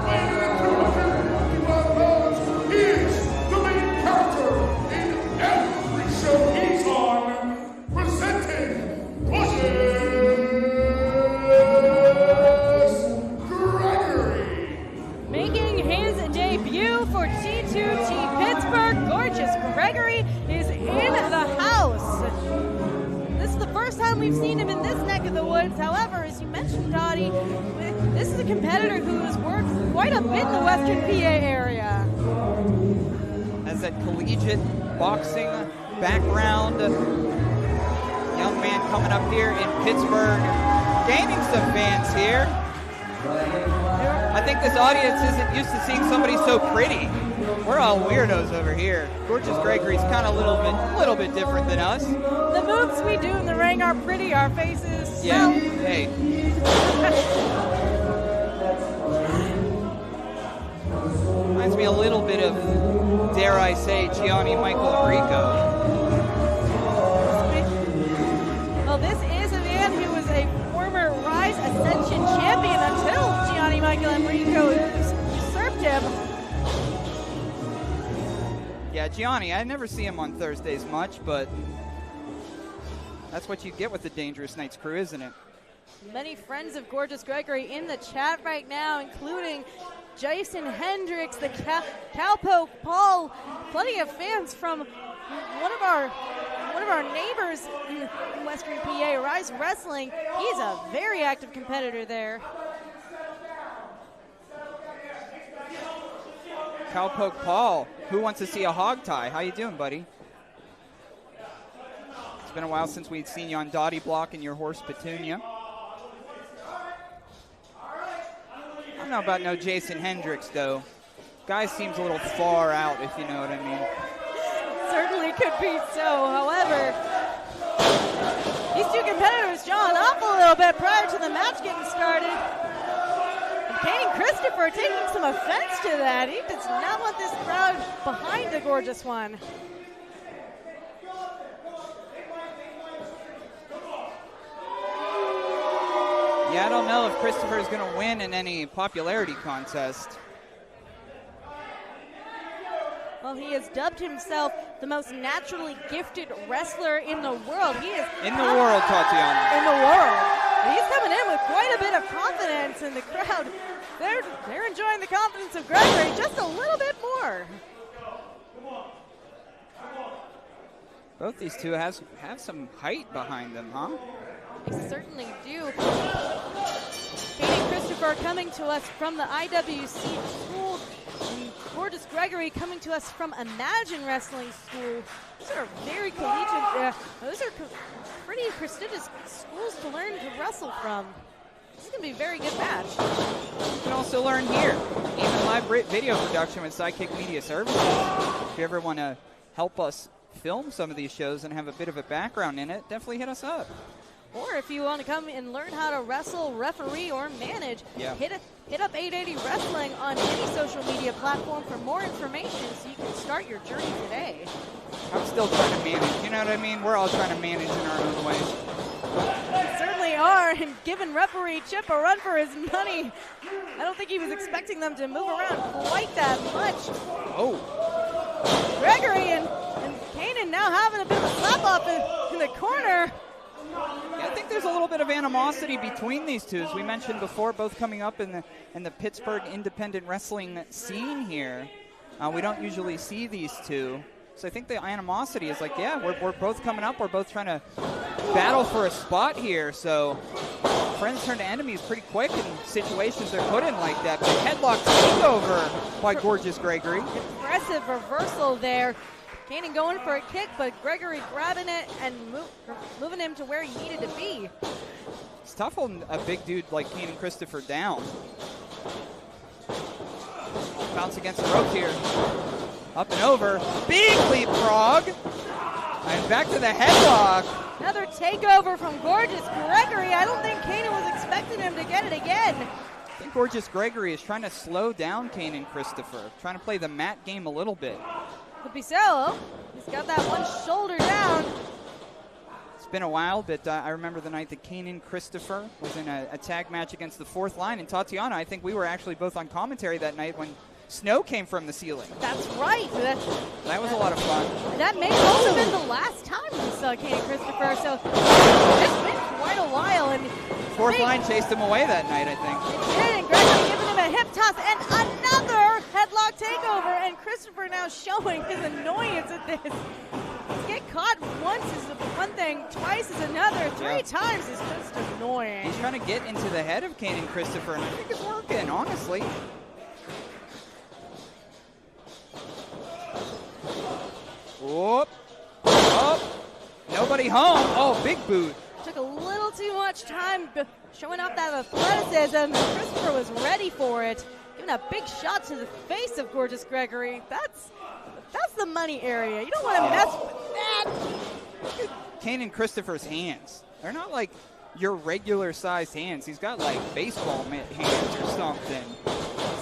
weighing in at 255 pounds, he is the main character in every show he's on, presenting Gregory. Making his debut for T2T Pittsburgh, gorgeous Gregory is in the house. This is the first time we've seen him in this neck of the woods. However, as you mentioned, Dottie, this is a competitor who has worked quite a bit in the Western PA area. Has that collegiate boxing background. Young man coming up here in Pittsburgh, gaining some fans here. I think this audience isn't used to seeing somebody so pretty. We're all weirdos over here. Gorgeous Gregory's kind of a little bit different than us. The moves we do in the ring are pretty, our faces. Yeah, well, hey. Reminds me a little bit of, dare I say, Gianni Michael Enrico. Well, this is a man who was a former Rise Ascension champion until Gianni Michael Enrico usurped him. Yeah, Gianni, I never see him on Thursdays much, but that's what you get with the Dangerous Knights crew, isn't it? Many friends of Gorgeous Gregory in the chat right now, including Jason Hendricks, the Cowpoke Paul, plenty of fans from one of our neighbors in Western PA, Rise Wrestling. He's a very active competitor there. Cowpoke Paul, who wants to see a hog tie? How you doing, buddy? It's been a while since we'd seen you on Dottie Block and your horse Petunia. I don't know about no Jason Hendricks, though. Guy seems a little far out, if you know what I mean. Certainly could be so. However, these two competitors jawing off a little bit prior to the match getting started. And Canaan Kristopher taking some offense to that. He does not want this crowd behind the gorgeous one. Yeah, I don't know if Kristopher is going to win in any popularity contest. Well, he has dubbed himself the most naturally gifted wrestler in the world. He is in the world, Tatiana. In the world. And he's coming in with quite a bit of confidence, and the crowd, they're enjoying the confidence of Gregory just a little bit more. Both these two have some height behind them, huh? They certainly do. Canaan Kristopher coming to us from the IWC School. And Gorgeous Gregory coming to us from Imagine Wrestling School. These are very collegiate, those are pretty prestigious schools to learn to wrestle from. This is going to be a very good match. You can also learn here, even live video production with Sidekick Media Services. If you ever want to help us film some of these shows and have a bit of a background in it, definitely hit us up. Or if you want to come and learn how to wrestle, referee, or manage, hit up 880 Wrestling on any social media platform for more information so you can start your journey today. I'm still trying to manage, you know what I mean? We're all trying to manage in our own ways. We certainly are, and giving referee Chip a run for his money. I don't think he was expecting them to move around quite that much. Oh. Gregory and Canaan now having a bit of a slap-up in the corner. Yeah, I think there's a little bit of animosity between these two, as we mentioned before, both coming up in the Pittsburgh independent wrestling scene here. We don't usually see these two. So I think the animosity is like, yeah, we're both coming up. We're both trying to battle for a spot here. So friends turn to enemies pretty quick in situations they're put in like that. But headlock takeover by Gorgeous Gregory. Impressive reversal there. Canaan going for a kick, but Gregory grabbing it and moving him to where he needed to be. It's tough holding a big dude like Canaan Kristopher down. Bounce against the rope here. Up and over. Big leapfrog. And back to the headlock. Another takeover from Gorgeous Gregory. I don't think Canaan was expecting him to get it again. I think Gorgeous Gregory is trying to slow down Canaan Kristopher, trying to play the mat game a little bit. Could be so. He's got that one shoulder down. It's been a while, but I remember the night that Canaan Kristopher was in a tag match against the Fourth Line. And Tatiana, I think we were actually both on commentary that night when snow came from the ceiling. That's right. That was a lot of fun. That may have also been the last time we saw Canaan Kristopher, so it's been quite a while. And Fourth Line chased him away that night, I think. It did, and Gregory giving him a hip toss and another headlock takeover, and Kristopher now showing his annoyance at this. To get caught once is one thing, twice is another, three times is just annoying. He's trying to get into the head of Canaan Kristopher, and I think it's working, honestly. Whoop. Oh. Nobody home. Oh, big boot. Took a little too much time showing off that athleticism. Kristopher was ready for it. Giving a big shot to the face of Gorgeous Gregory. That's the money area. You don't want to mess with that. Canaan Kristopher's hands. They're not like your regular sized hands. He's got like baseball hands or something.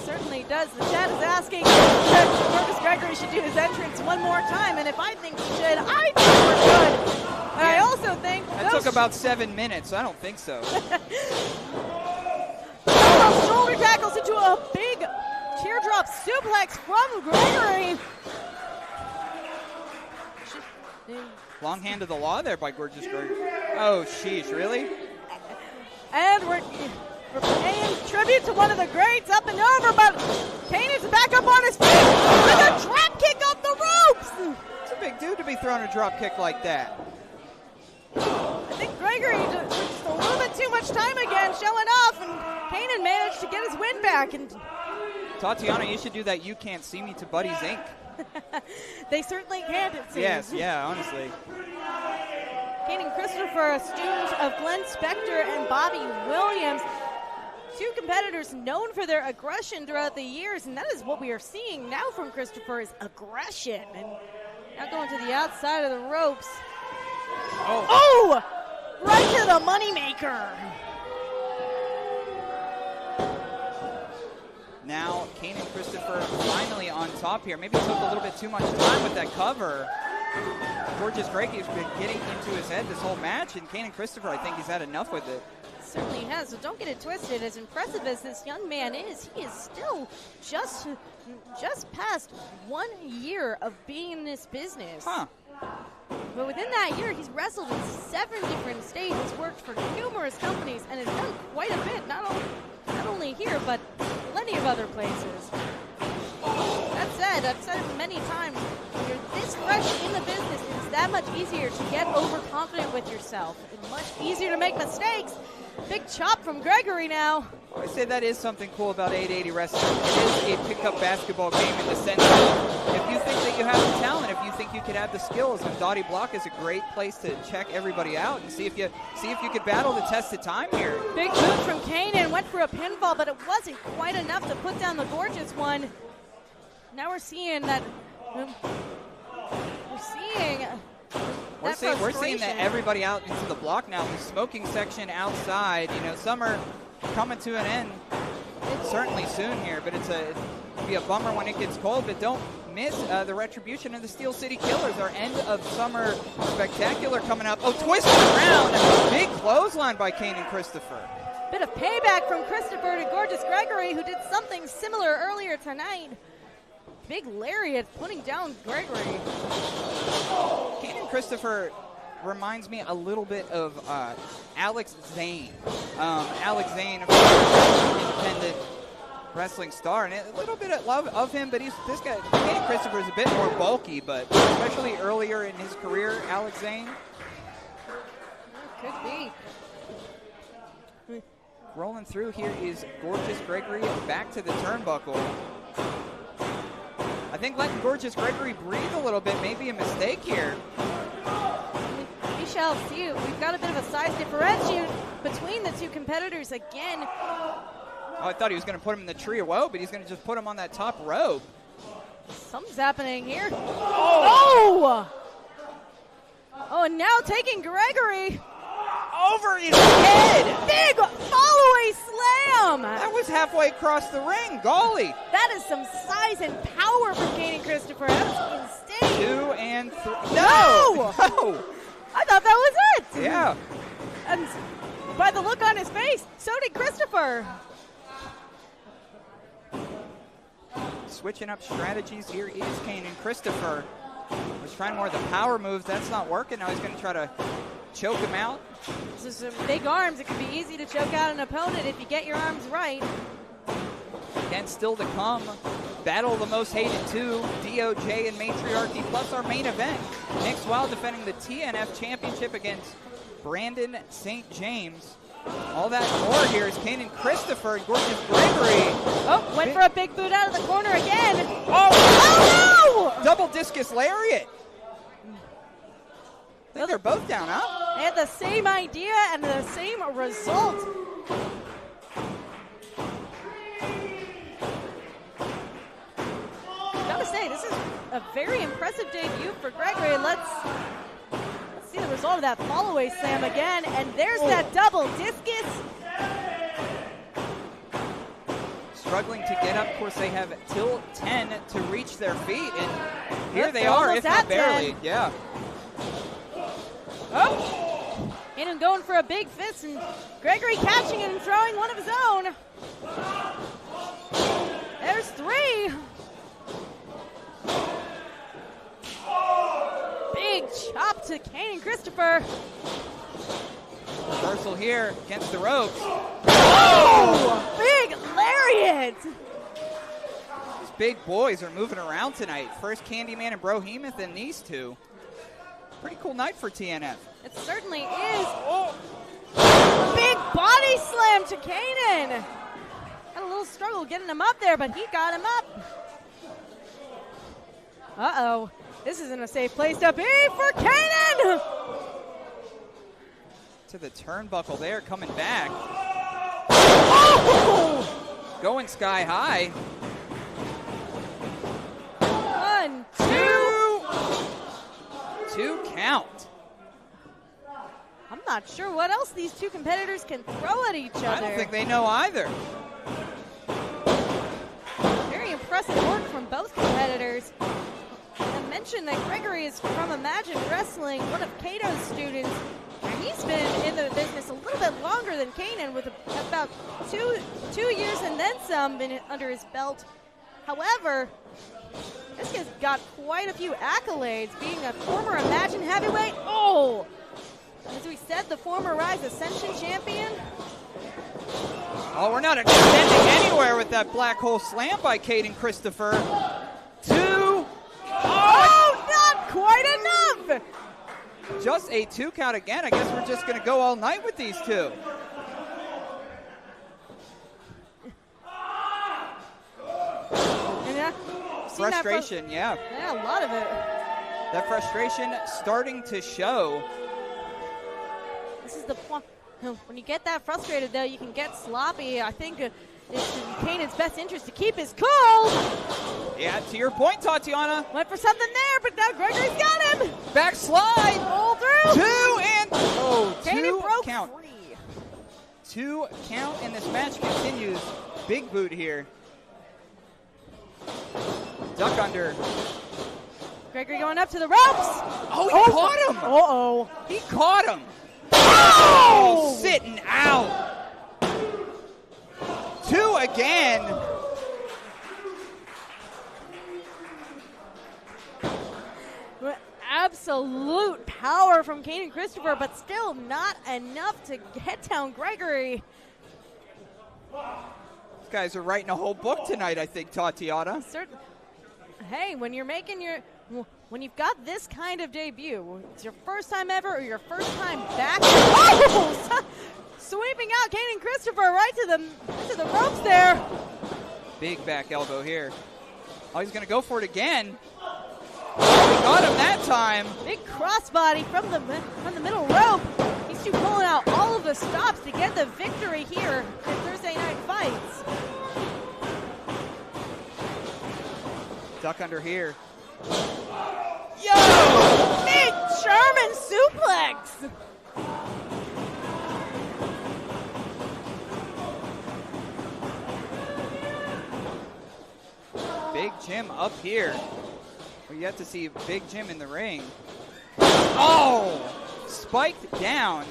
Certainly does. The chat is asking if Gorgeous Gregory should do his entrance one more time, and if I think he should, I think we're good. But I also think that took about 7 minutes, so I don't think so. Shoulder tackles into a big teardrop suplex from Gregory. Long hand of the law there by Gorgeous Gregory. Oh, sheesh, really? And we're paying tribute to one of the greats up and over, but Canaan's back up on his feet with a drop kick off the ropes. It's a big dude to be throwing a drop kick like that. I think Gregory just a little bit too much time again showing off, and Canaan managed to get his win back. And Tatiana, you should do that You Can't See Me to Buddies Inc. They certainly can't, it seems. Yes, yeah, honestly. Canaan Kristopher, a student of Glenn Spector and Bobby Williams. Two competitors known for their aggression throughout the years, and that is what we are seeing now from Kristopher is aggression. And now going to the outside of the ropes. Oh! Right to the moneymaker. Now, Canaan Kristopher finally on top here. Maybe took a little bit too much time with that cover. Gorgeous Gregory's been getting into his head this whole match, and Canaan Kristopher, I think he's had enough with it. certainly has. So don't get it twisted. As impressive as this young man is, he is still just past 1 year of being in this business. Huh. But within that year, he's wrestled in 7 different states, worked for numerous companies, and has done quite a bit, not only here, but plenty of other places. That said, I've said it many times, when you're this fresh in the business, it's that much easier to get overconfident with yourself. It's much easier to make mistakes. Big chop from Gregory now. I say that is something cool about 880 wrestling. It is a pickup basketball game in the sense that if you think that you have the talent, if you think you could have the skills, then Dottie Block is a great place to check everybody out and see if you could battle the test of time here. Big boot from Canaan, went for a pinfall, but it wasn't quite enough to put down the gorgeous one. Now we're seeing that. We're seeing that everybody out into the block now. The smoking section outside. You know, summer coming to an end certainly soon here, but it'll be a bummer when it gets cold. But don't miss the Retribution of the Steel City Killers, our end of summer spectacular coming up. Oh, twisted around. Big clothesline by Canaan Kristopher. Bit of payback from Kristopher to gorgeous Gregory, who did something similar earlier tonight. Big lariat putting down Gregory. Canaan Kristopher reminds me a little bit of Alex Zane. Alex Zane, of course, independent wrestling star, and a little bit of love of him, but this guy, Canaan Kristopher, is a bit more bulky, but especially earlier in his career, Alex Zane. Could be. Rolling through here is gorgeous Gregory back to the turnbuckle. I think letting gorgeous Gregory breathe a little bit may be a mistake here. We shall see. We've got a bit of a size differential between the two competitors again. Oh, I thought he was going to put him in the tree of woe, but he's going to just put him on that top rope. Something's happening here. Oh! Oh, and now taking Gregory over his head. Big follow-away slam. That was halfway across the ring. Golly. That is some size and power from Canaan Kristopher. That was insane. 2 and 3. No! No! I thought that was it. Yeah. And by the look on his face, so did Kristopher. Switching up strategies here is Canaan Kristopher. Was trying more of the power moves. That's not working. Now he's going to try to choke him out. So some big arms. It can be easy to choke out an opponent if you get your arms right. And still to come, Battle of the Most Hated 2, DOJ and Matriarchy, plus our main event. Nick's Wilde defending the TNF Championship against Brandon St. James. All that and more here is Canaan Kristopher and gorgeous Gregory. Oh, went for a big boot out of the corner again. Oh no! Double discus lariat. I think they're both down, huh? They had the same idea and the same result. Gotta say, this is a very impressive debut for Gregory. Let's see the result of that follow-away slam again, and there's that double discus. Struggling to get up. Of course, they have till 10 to reach their feet, and here they are, if not barely. 10. Yeah. Oh! Canaan going for a big fist, and Gregory catching it and throwing one of his own. There's 3. Big chop to Canaan Kristopher. Reversal here against the ropes. Oh! Big lariat! These big boys are moving around tonight. First Candyman and Brohemoth, and these two. Pretty cool night for TNF. It certainly is. Big body slam to Canaan. Had a little struggle getting him up there, but he got him up. Uh-oh. This isn't a safe place to be for Canaan. To the turnbuckle there, coming back. Oh! Going sky high. 1, 2. 2 count. I'm not sure what else these two competitors can throw at each other. I don't think they know either. Very impressive work from both competitors. And mention that Gregory is from Imagine Wrestling, one of Kato's students, and he's been in the business a little bit longer than Canaan, with about two years and then some under his belt. However, this guy's got quite a few accolades, being a former Imagine heavyweight. Oh! As we said, the former Rise Ascension champion. Oh, we're not extending anywhere with that black hole slam by Kristopher. 2. Oh, not quite enough! Just a 2 count again. I guess we're just going to go all night with these two. Frustration, yeah. Yeah, a lot of it. That frustration starting to show. This is the point. When you get that frustrated, though, you can get sloppy. I think it's in Kanan's best interest to keep his cool. Yeah, to your point, Tatiana. Went for something there, but now Gregory's got him. Backslide. Roll through. 2 and Kanan 2 broke count. free. 2 count, and this match continues. Big boot here. Duck under. Gregory going up to the ropes. Oh, he caught him. Uh-oh. He caught him. Oh! Sitting out. 2 again. Absolute power from Kristopher, but still not enough to get down Gregory. These guys are writing a whole book tonight, I think, Tatiana. Certainly. Hey, when you're when you've got this kind of debut, it's your first time ever or your first time back. Oh! Sweeping out Kristopher right to the ropes there. Big back elbow here. Oh, he's going to go for it again. Oh, he got him that time. Big crossbody from the middle rope. These two pulling out all of the stops to get the victory here at Thursday Night Fights. Duck under here. Yo! Big German suplex! Big Jim up here. We yet to see Big Jim in the ring. Oh! Spiked down.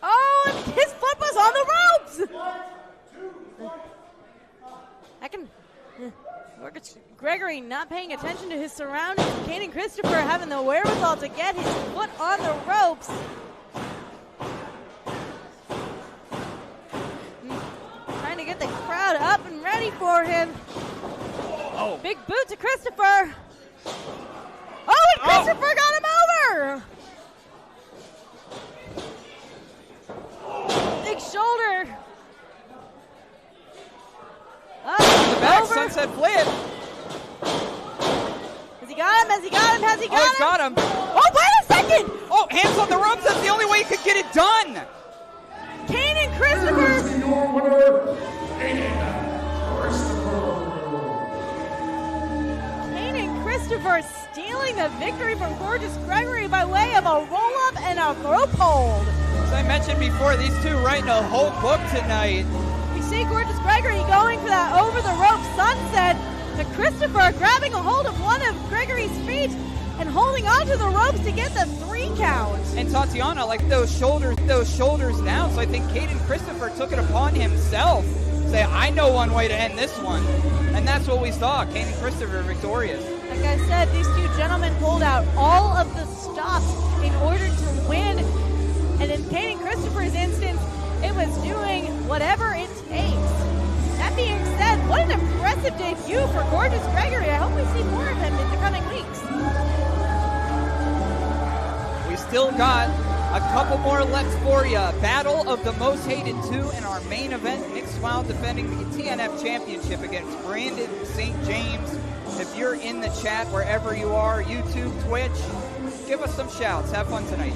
Oh, his foot was on the ropes! Gregory not paying attention to his surroundings. Kristopher having the wherewithal to get his foot on the ropes. Trying to get the crowd up and ready for him. Oh. Big boot to Kristopher. Oh, and Kristopher got him over. Big shoulder. The back sunset flip. Has he got him? Has he got him? Has he got him? He's got him. Oh, wait a second. Oh, hands on the ropes. That's the only way you could get it done. Kristopher. Here's your winner, Kristopher stealing the victory from Gorgeous Gregory by way of a roll-up and a rope hold. As I mentioned before, these two writing a whole book tonight. We see Gorgeous Gregory going for that over-the-rope sunset, to Kristopher grabbing a hold of one of Gregory's feet and holding onto the ropes to get the 3 count. And Tatiana, like those shoulders down, so I think Kristopher took it upon himself. Say, I know one way to end this one. And that's what we saw, Kristopher victorious. Like I said, these two gentlemen pulled out all of the stops in order to win. And in Kristopher's instance, it was doing whatever it takes. That being said, what an impressive debut for Gorgeous Gregory. I hope we see more of him in the coming weeks. We still got a couple more left for you. Battle of the most hated 2 in our main event. Nick Wilde defending the TNF Championship against Brandon St. James. If you're in the chat wherever you are, YouTube, Twitch, give us some shouts. Have fun tonight.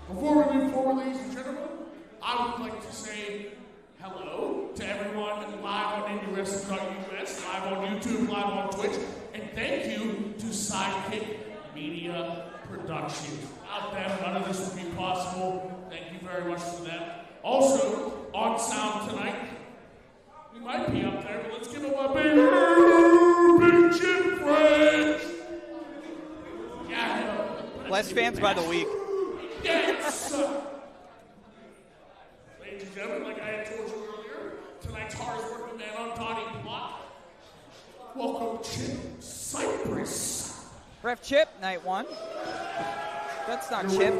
Before we move forward, ladies and gentlemen, I would like to say hello to everyone live on IndyWrestling.us, live on YouTube, live on Twitch, and thank you to Sidekick Media Production. Without them, none of this would be possible. Thank you very much to them. Also, on sound tonight, We might be up there, but let's give him a big Jim French. Yeah. Less fans by the week. Yes. Ladies and gentlemen, like I had told you earlier, tonight's hardest working man on Donnie Block. Welcome, Chip Cypress. Ref Chip, night 1. That's not Chip.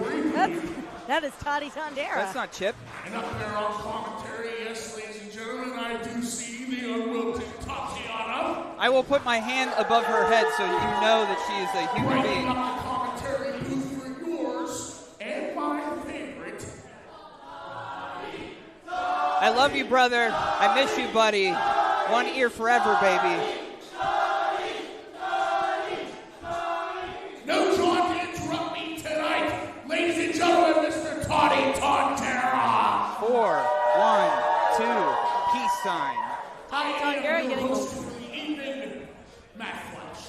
That is Toddy Tondera. That's not Chip. And up there on commentary, yes, ladies and gentlemen, I do see the unwilted Tatiana. I will put my hand above her head so you know that she is a human being. Up the commentary booth for yours and my favorite. I love you, brother. I miss you, buddy. One ear forever, baby. No John to interrupt me tonight. Ladies and gentlemen, Mr. Toddy Tondera. 4, 1, 2, peace sign. Toddy Tondera getting the evening, Matt Flash.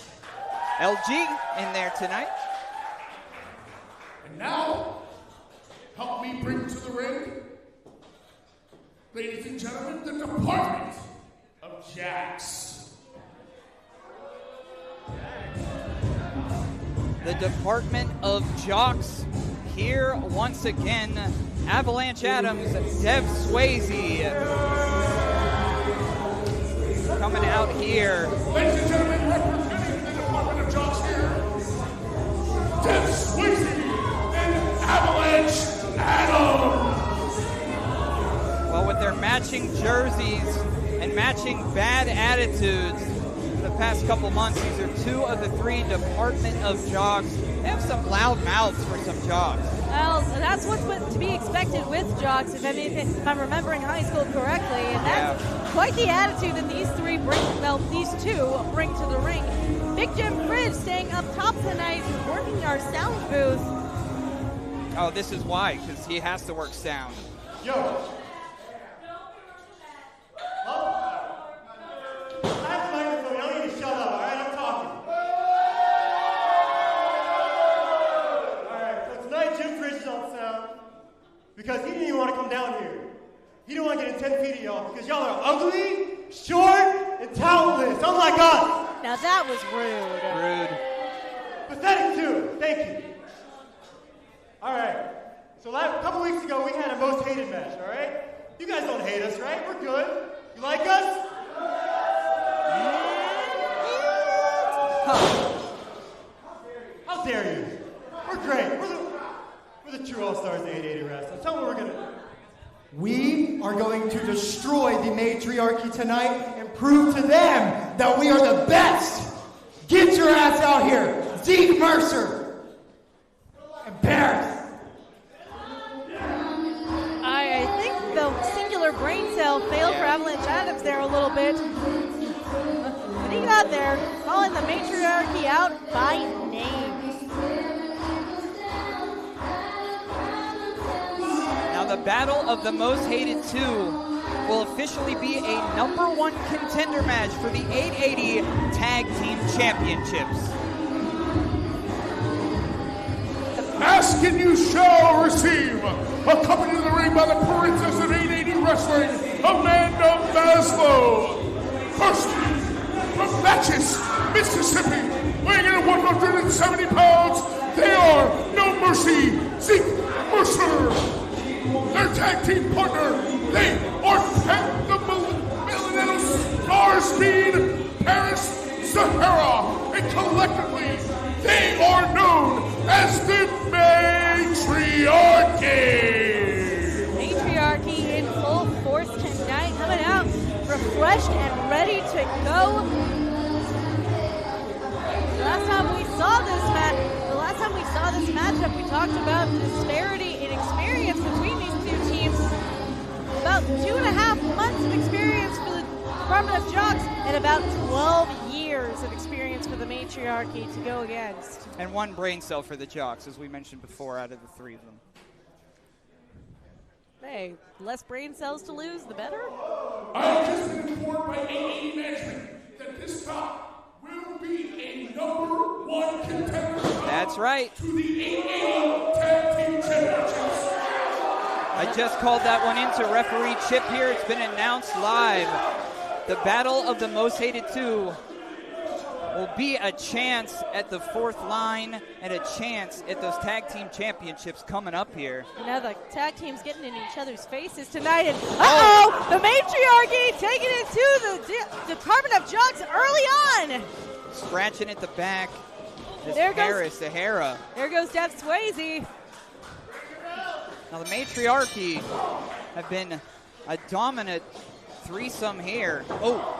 LG in there tonight. And now, help me bring to the ring, ladies and gentlemen, the Department of Jocks. The Department of Jocks here once again. Avalanche Adams, Dev Swayze coming out here. Ladies and gentlemen, representing the Department of Jocks here, Dev Swayze and Avalanche Adams. Well, with their matching jerseys and matching bad attitudes for the past couple months, these are 2 of the 3 Department of Jocks. They have some loud mouths for some Jocks. Well, that's what's to be expected with Jocks, if I'm remembering high school correctly. And that's quite the attitude that these 2 bring to the ring. Big Jim Fridge staying up top tonight, working our sound booth. Oh, this is why, because he has to work sound. Yo. Because he didn't even want to come down here. He didn't want to get in 10 feet of y'all because y'all are ugly, short, and talentless, unlike us. Now that was rude. Rude. Pathetic too. Thank you. All right. So a couple weeks ago, we had a most hated match, all right? You guys don't hate us, right? We're good. You like us? How dare you? We're great. We're the true all-stars of 880 wrestling. Tell me what we're going to do. We are going to destroy the Matriarchy tonight and prove to them that we are the best. Get your ass out here. Zeke Mercer. Embarrassed. I think the singular brain cell failed for Avalanche Adams there a little bit. But he got there, calling the Matriarchy out by name. Now the battle of the most hated 2 will officially be a #1 contender match for the 880 Tag Team Championships. Ask and you shall receive. Accompanied to the ring by the princess of 880 Wrestling, Amanda Maslow. First, from Natchez, Mississippi, weighing in at 170 pounds, they are No Mercy, Zeke Mercer. Their tag team partner, they are the Millennial Star Speed, Paris Sahara, and collectively, they are known as the Matriarchy. Matriarchy in full force tonight, coming out refreshed and ready to go. The last time we saw this matchup, we talked about the disparity in experience between these 2 teams. About 2.5 months of experience for the Department of Jocks and about 12 years of experience for the Matriarchy to go against. And 1 brain cell for the Jocks, as we mentioned before, out of the 3 of them. Hey, less brain cells to lose, the better. I have just been informed by 880 management that this bout will be a #1 contender. That's right. To the 880 Tag Team Championships. I just called that one into referee Chip here. It's been announced live. the battle of the most hated two will be a chance at the fourth line and a chance at those tag team championships coming up here. And now the tag team's getting in each other's faces tonight. And the Matriarchy taking it to the Department of Jocks early on. Scratching at the back. There goes Sahara. There goes Dev Swayze. Now the Matriarchy have been a dominant threesome here. Oh.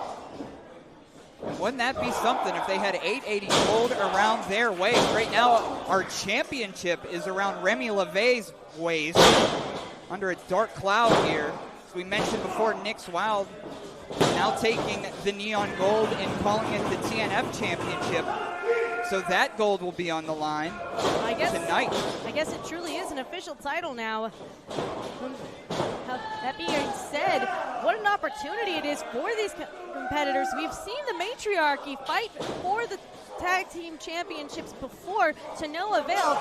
Wouldn't that be something if they had 880 gold around their waist? Right now, our championship is around Remy LeVay's waist, under a dark cloud here. As we mentioned before, Nick's Wilde now taking the neon gold and calling it the TNF championship. So that gold will be on the line tonight. I guess it truly is an official title now. That being said, what an opportunity it is for these competitors. We've seen the Matriarchy fight for the tag team championships before to no avail.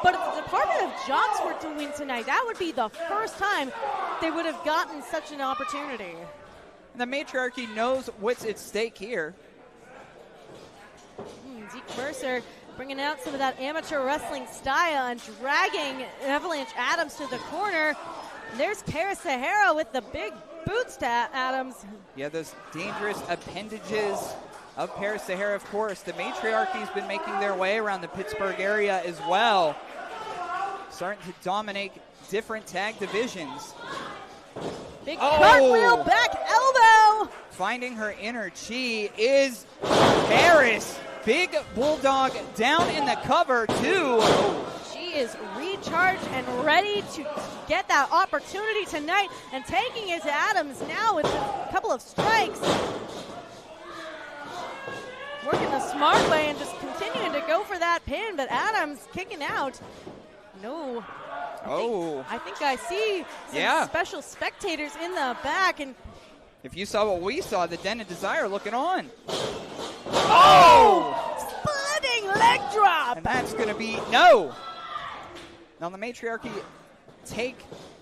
But if the Department of Jocks were to win tonight, that would be the first time they would have gotten such an opportunity. And the Matriarchy knows what's at stake here. Zeke Mercer bringing out some of that amateur wrestling style and dragging Avalanche Adams to the corner. And there's Paris Sahara with the big boots to Adams. Yeah, those dangerous appendages of Paris Sahara, of course. The Matriarchy's been making their way around the Pittsburgh area as well. Starting to dominate different tag divisions. Big cartwheel back elbow. Finding her inner chi is Paris. Big bulldog down in the cover, too. She is recharged and ready to get that opportunity tonight, and taking it to Adams now with a couple of strikes. Working the smart way and just continuing to go for that pin, but Adams kicking out. No. I think I see some special spectators in the back. And if you saw what we saw, the Den of Desire looking on. Splitting leg drop. And that's going to be no. Now the Matriarchy take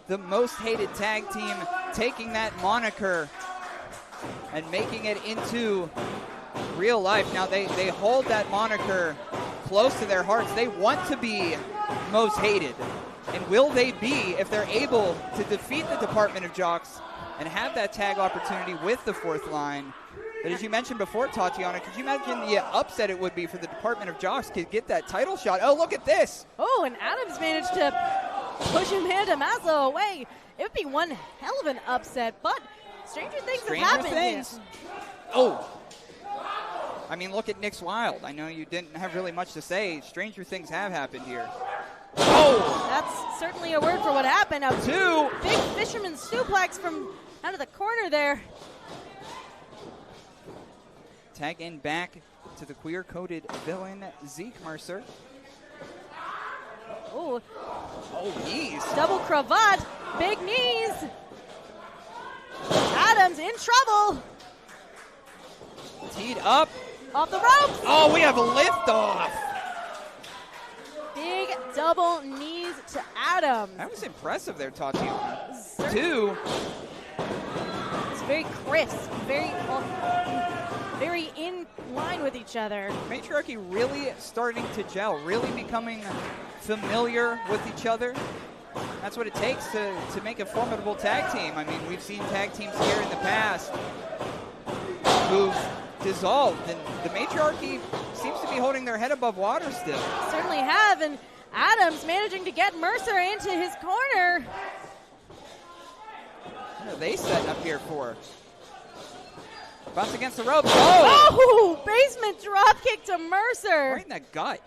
the most hated tag team, taking that moniker and making it into real life. Now they hold that moniker close to their hearts. They want to be most hated. And will they be if they're able to defeat the Department of Jocks and have that tag opportunity with the fourth line? But as you mentioned before, Tatiana, could you imagine the upset it would be for the Department of Jocks to get that title shot? Oh, look at this. Oh, and Adams managed to push Amanda Maslow away. It would be one hell of an upset, but stranger things have happened. Here. Oh. I mean, look at Nick's Wilde. I know you didn't have really much to say. Stranger things have happened here. Oh! That's certainly a word for what happened. Now, big fisherman suplex from out of the corner there. Tag in back to the queer-coded villain, Zeke Mercer. Oh, knees. Double cravat, big knees. Adams in trouble. Teed up. Off the ropes. Oh, we have a lift off. Big double knees to Adams. That was impressive there, Tatiana. Two. It's very crisp, very in line with each other. Matriarchy really starting to gel, really becoming familiar with each other. That's what it takes to make a formidable tag team. I mean, we've seen tag teams here in the past who've dissolved, and the Matriarchy seems to be holding their head above water still. Certainly have, and Adams managing to get Mercer into his corner. What are they setting up here for? Bounce against the ropes. Oh! Basement drop kick to Mercer. Right in the gut.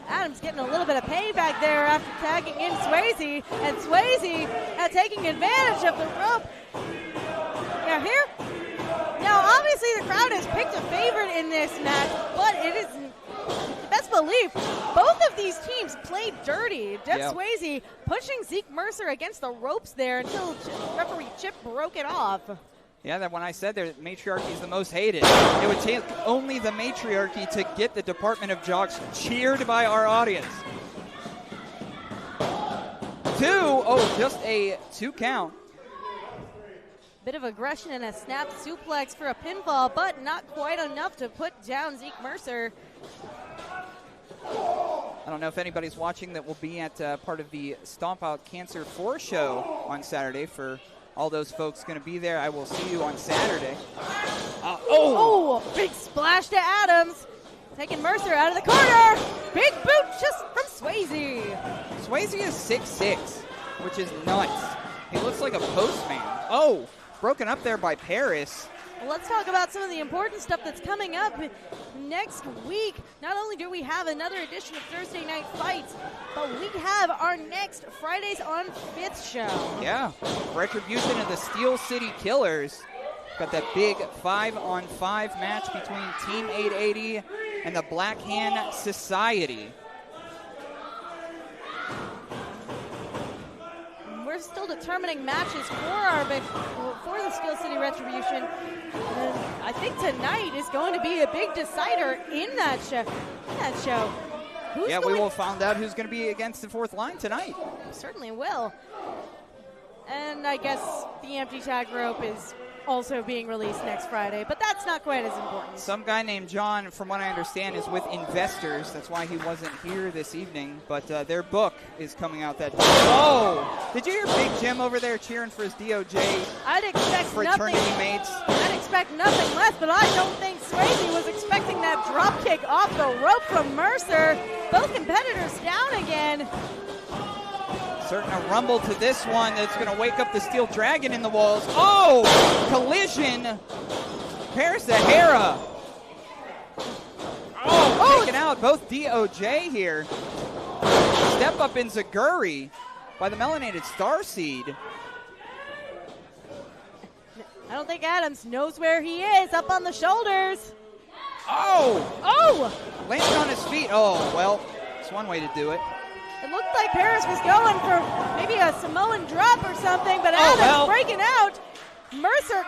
Adams getting a little bit of payback there after tagging in Swayze, and Swayze taking advantage of the rope. Now obviously the crowd has picked a favorite in this match, but it is best belief both of these teams played dirty. Jeff Swayze pushing Zeke Mercer against the ropes there until referee Chip broke it off. Yeah, that when I said there, Matriarchy is the most hated, it would take only the Matriarchy to get the Department of Jocks cheered by our audience. Just a 2 count. Bit of aggression and a snap suplex for a pinfall, but not quite enough to put down Zeke Mercer. I don't know if anybody's watching that will be at part of the Stomp Out Cancer 4 show on Saturday. For all those folks going to be there, I will see you on Saturday. Big splash to Adams. Taking Mercer out of the corner. Big boot just from Swayze. Swayze is 6'6", which is nuts. He looks like a postman. Oh, broken up there by Paris. Well, let's talk about some of the important stuff that's coming up next week. Not only do we have another edition of Thursday Night Fights, but we have our next Fridays on 5th show. Yeah, Retribution of the Steel City Killers. Got that big 5-on-5 match between Team 880 and the Black Hand Society. We're still determining matches for the Steel City Retribution. And I think tonight is going to be a big decider in that show. We will find out who's going to be against the fourth line tonight. Certainly will. And I guess the empty tag rope is also being released next Friday, but that's not quite as important. Some guy named John, from what I understand, is with Investors. That's why he wasn't here this evening, but their book is coming out that day. Oh! Did you hear Big Jim over there cheering for his DOJ I'd expect fraternity nothing, mates? I'd expect nothing less, but I don't think Swayze was expecting that drop kick off the rope from Mercer. Both competitors down again. Certain a rumble to this one that's going to wake up the Steel Dragon in the walls. Oh! Collision. Paris Sahara. Taken out both DOJ here. Step up in Zaguri by the Melanated Starseed. I don't think Adams knows where he is. Up on the shoulders. Oh! Landed on his feet. Oh, well, it's one way to do it. It looked like Paris was going for maybe a Samoan drop or something, but Adams breaking out. Mercer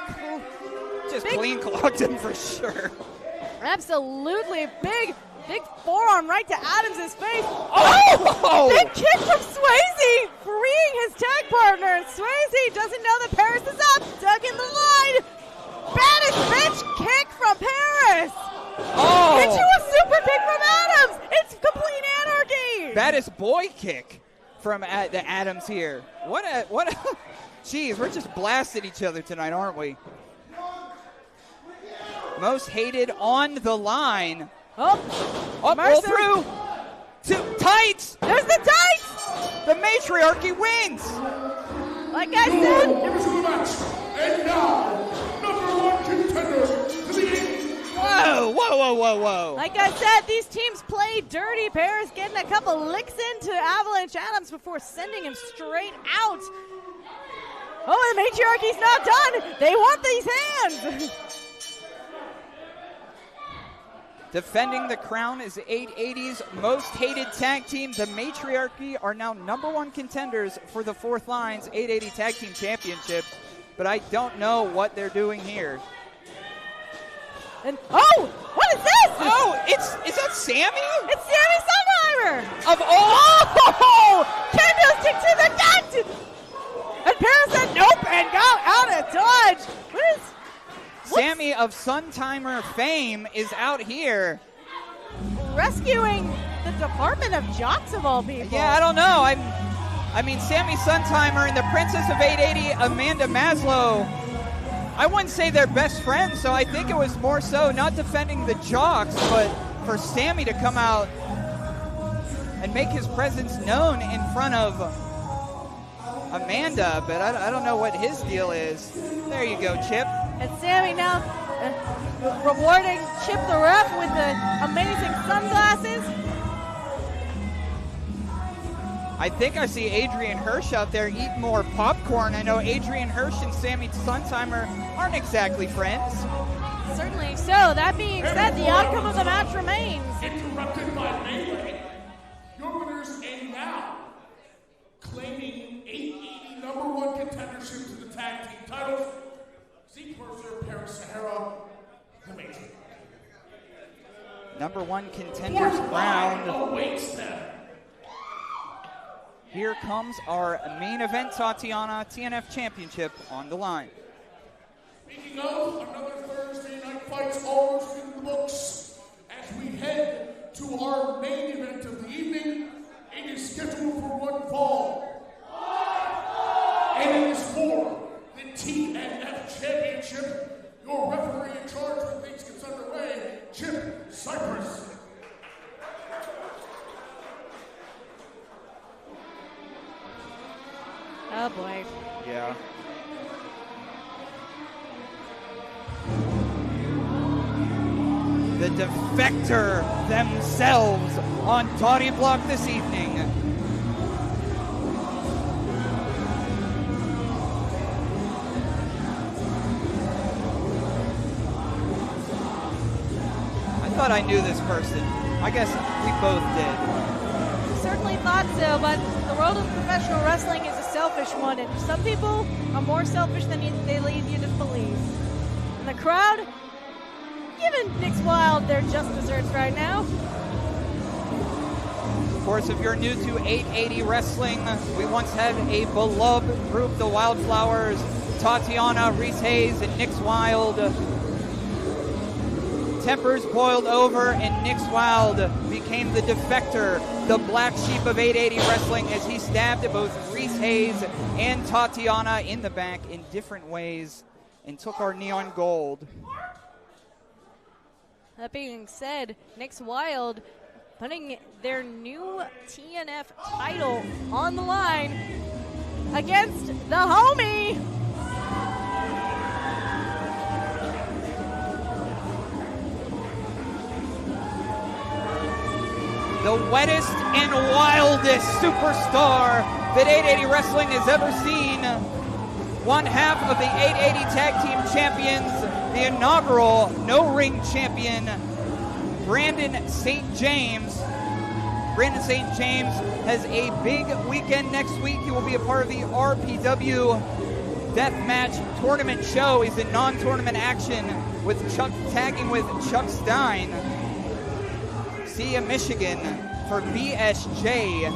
just clean clocked him for sure. Absolutely. Big forearm right to Adams' face. Oh! Big kick from Swayze, freeing his tag partner. Swayze doesn't know that Paris is up. Dug in the line. Baddest bitch kick from Paris. Oh! Into a super kick from Adams. It's complete anarchy. Baddest boy kick from the Adams here. What a Jeez, we're just blasting each other tonight, aren't we? Most hated on the line. Roll through. Tights. There's the tights. The Matriarchy wins. Like I said. Give us a match. And now, #1 contender to the Whoa. Like I said, these teams play dirty. Paris getting a couple licks into Avalanche Adams before sending him straight out. Oh, the Matriarchy's not done. They want these hands. Defending the crown is 880's most hated tag team. The Matriarchy are now #1 contenders for the fourth line's 880 Tag Team Championship. But I don't know what they're doing here. And what is this? Oh, is that Sammy? It's Sammy Sunheimer. Of all. Kendo stick to the gut. And Paris said nope and got out of dodge. Sammy of Suntimer fame is out here. Rescuing the Department of Jocks of all people. Yeah, I don't know. I mean, Sammy Suntimer and the Princess of 880, Amanda Maslow, I wouldn't say they're best friends, so I think it was more so not defending the Jocks, but for Sammy to come out and make his presence known in front of Amanda, but I don't know what his deal is. There you go, Chip. And Sammy now rewarding Chip the ref with the amazing sunglasses. I think I see Adrian Hirsch out there eating more popcorn. I know Adrian Hirsch and Sammy Suntimer aren't exactly friends. Certainly so. That being said, the outcome of the match remains. Interrupted by melee. Your winners and now claiming 880 #1 contendership to the tag team titles. Zeke Mercer, Paris Sahara, the Matrix. #1 contenders round awaits them. Here comes our main event, Tatiana, TNF Championship on the line. Speaking of, another Thursday night fight's almost in the books. As we head to our main event of the evening, it is scheduled for one fall. And it is for the TNF Championship. Your referee in charge when things gets underway, Chip Cypress. Oh boy. Yeah. The defector themselves on Dottie Block this evening. I thought I knew this person. I guess we both did. Certainly thought so, but the world of professional wrestling is a selfish one, and some people are more selfish than they lead you to believe. And the crowd, giving Nick's Wilde their just desserts right now. Of course, if you're new to 880 Wrestling, we once had a beloved group, the Wildflowers, Tatiana, Reese Hayes, and Nick's Wilde. Tempers boiled over, and Nick's Wilde became the defector, the black sheep of 880 Wrestling, as he stabbed both Reese Hayes and Tatiana in the back in different ways and took our neon gold. That being said, Nick's Wilde putting their new TNF title on the line against the homie. The wettest and wildest superstar that 880 Wrestling has ever seen. One half of the 880 Tag Team Champions, the inaugural no-ring champion, Brandon St. James. Brandon St. James has a big weekend next week. He will be a part of the RPW Deathmatch Tournament show. He's in non-tournament action with Chuck, tagging with Chuck Stein. See you, Michigan, for BSJ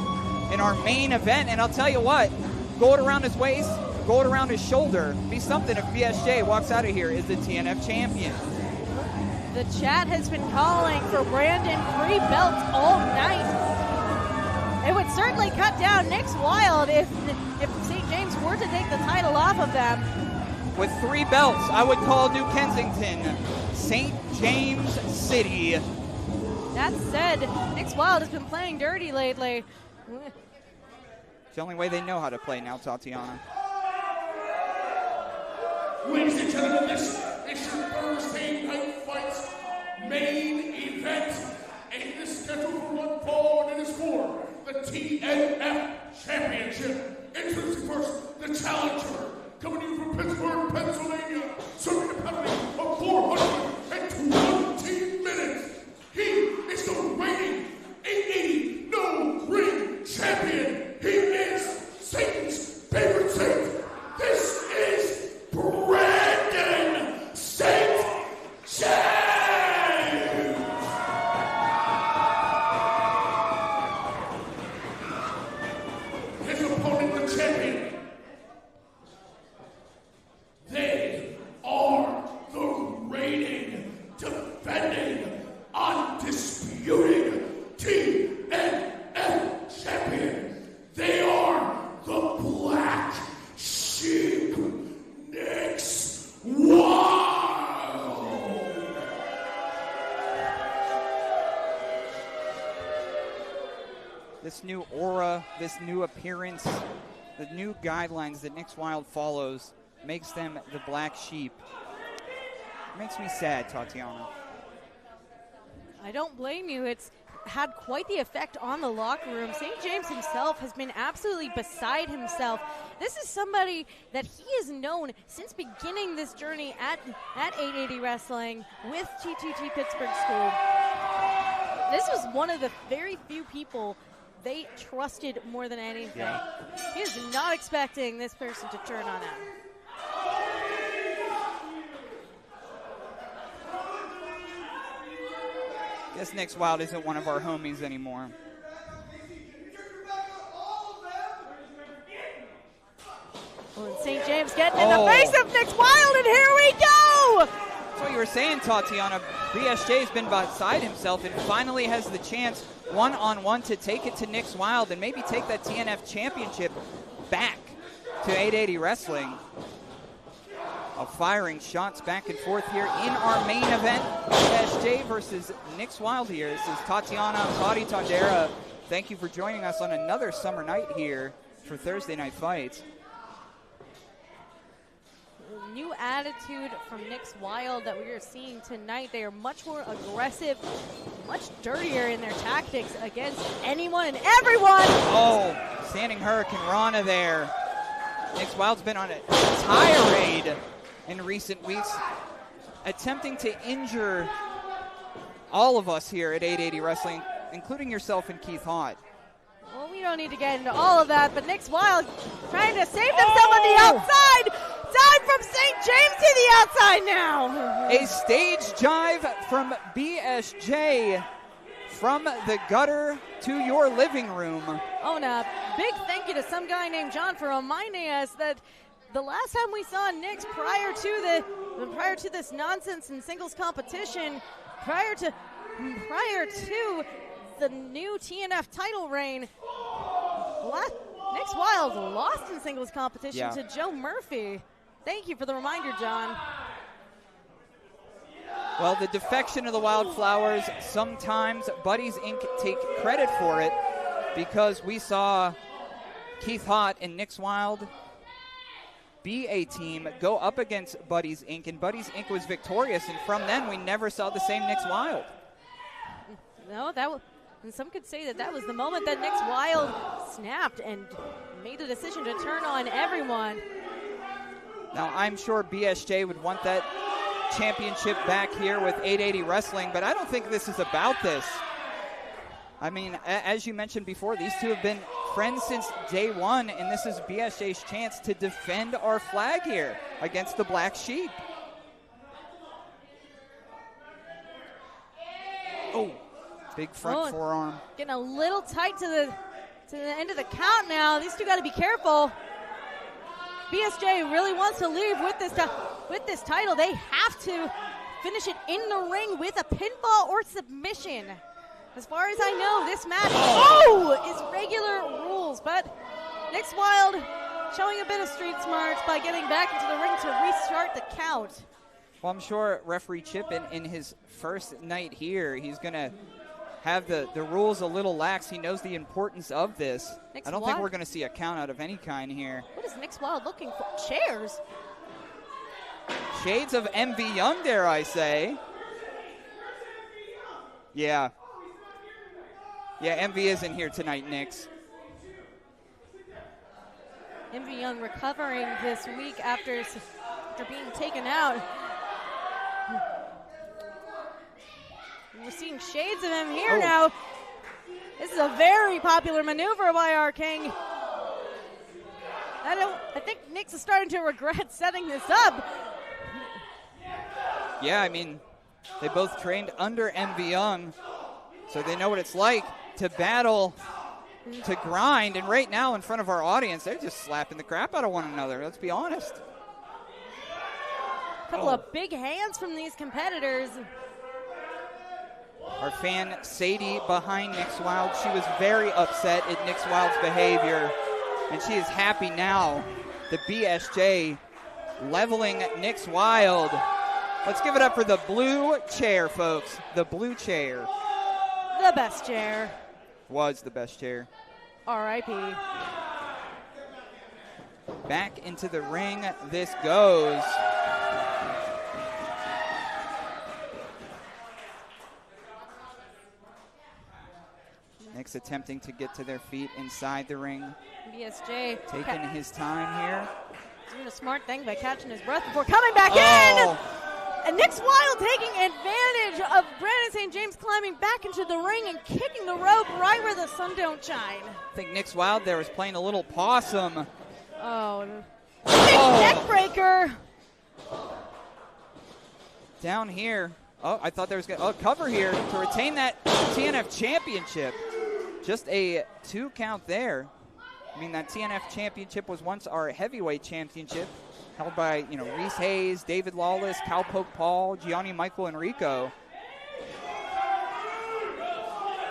in our main event. And I'll tell you what, gold around his waist, gold around his shoulder. Be something if BSJ walks out of here as the TNF champion. The chat has been calling for Brandon 3 belts all night. It would certainly cut down Nick's Wilde if St. James were to take the title off of them. With 3 belts, I would call New Kensington St. James City. That said, Nick's Wilde has been playing dirty lately. It's the only way they know how to play now, Tatiana. Ladies and gentlemen, this is your Thursday night fights main event. And it is scheduled for one fall, and it is for the TNF Championship. Introducing first, the challenger, coming in from Pittsburgh, Pennsylvania, serving a penalty of 420 minutes. He is the reigning 880 no-ring champion. He is Satan's favorite saint. This is Brandon St. James. His opponent, the champion. They are the reigning, defending, undisputed TNF champion. They are the Black Sheep, Nick's Wilde. This new aura, this new appearance, the new guidelines that Nick's Wilde follows makes them the Black Sheep. It makes me sad, Tatiana. I don't blame you. It's had quite the effect on the locker room. St. James himself has been absolutely beside himself. This is somebody that he has known since beginning this journey at 880 Wrestling with T2T Pittsburgh School. This was one of the very few people they trusted more than anything. Yeah. He is not expecting this person to turn on him. Guess Nick's Wilde isn't one of our homies anymore. Oh, and St. James getting in the face of Nick Wilde, and here we go! That's what you were saying, Tatiana. BSJ has been beside himself and finally has the chance one-on-one to take it to Nick Wilde and maybe take that TNF championship back to 880 Wrestling. Firing shots back and forth here in our main event. BSJ versus Nick Wilde here. This is Tatiana Body Tondera. Thank you for joining us on another summer night here for Thursday Night Fights. New attitude from Nick Wilde that we are seeing tonight. They are much more aggressive, much dirtier in their tactics against anyone and everyone. Oh, standing Hurricane Rana there. Nick Wilde's been on a tirade in recent weeks, attempting to injure all of us here at 880 Wrestling, including yourself and Keith Haught. Well, we don't need to get into all of that, but Nick Wilde trying to save himself on the outside. Dive from St. James to the outside now. A stage jive from BSJ from the gutter to your living room. Oh, and a big thank you to some guy named John for reminding us that the last time we saw Nick prior to this nonsense in singles competition, prior to the new TNF title reign, Nick Wilde lost in singles competition to Joe Murphy. Thank you for the reminder, John. Well, the defection of the Wildflowers, sometimes Buddies Inc. take credit for it because we saw Keith Haught and Nick Wilde be a team, go up against Buddies Inc., and Buddies Inc. was victorious, and from then we never saw the same Nick Wilde. No, and some could say that was the moment that Nick Wilde snapped and made the decision to turn on everyone. Now, I'm sure BSJ would want that championship back here with 880 Wrestling, but I don't think this is about this. I mean, as you mentioned before, these two have been friends since day one, and this is BSJ's chance to defend our flag here against the Black Sheep. Oh, big front forearm. Getting a little tight to the end of the count now. These two got to be careful. BSJ really wants to leave with this title. They have to finish it in the ring with a pinfall or submission. As far as I know, this match is regular rules, but Nick Wilde showing a bit of street smarts by getting back into the ring to restart the count. Well, I'm sure referee Chip in his first night here, he's going to have the rules a little lax. He knows the importance of this. I don't think we're going to see a count out of any kind here. What is Nick Wilde looking for? Chairs? Shades of MV Young, dare I say. Yeah. Yeah, MV isn't here tonight, Nix. MV Young recovering this week after being taken out. We're seeing shades of him here now. This is a very popular maneuver by our king. I think Nick's is starting to regret setting this up. Yeah, I mean, they both trained under MV Young, so they know what it's like to battle, to grind, and right now in front of our audience, they're just slapping the crap out of one another, let's be honest. A couple of big hands from these competitors. Our fan, Sadie, behind Nick Wilde, she was very upset at Nick Wilde's behavior, and she is happy now. The BSJ leveling Nick Wilde. Let's give it up for the blue chair, folks. The blue chair. The best chair. Was the best chair. R.I.P. Back into the ring this goes. Nick's attempting to get to their feet inside the ring. BSJ taking his time here. Doing a smart thing by catching his breath before coming back in. And Nick Wilde taking advantage of Brandon St. James climbing back into the ring and kicking the rope right where the sun don't shine. I think Nick Wilde there was playing a little possum. Neck breaker. Down here. Oh, I thought there was going to cover here to retain that TNF championship. Just a 2 count there. I mean, that TNF championship was once our heavyweight championship, held by, Reese Hayes, David Lawless, Cowpoke Paul, Gianni Michael Enrico.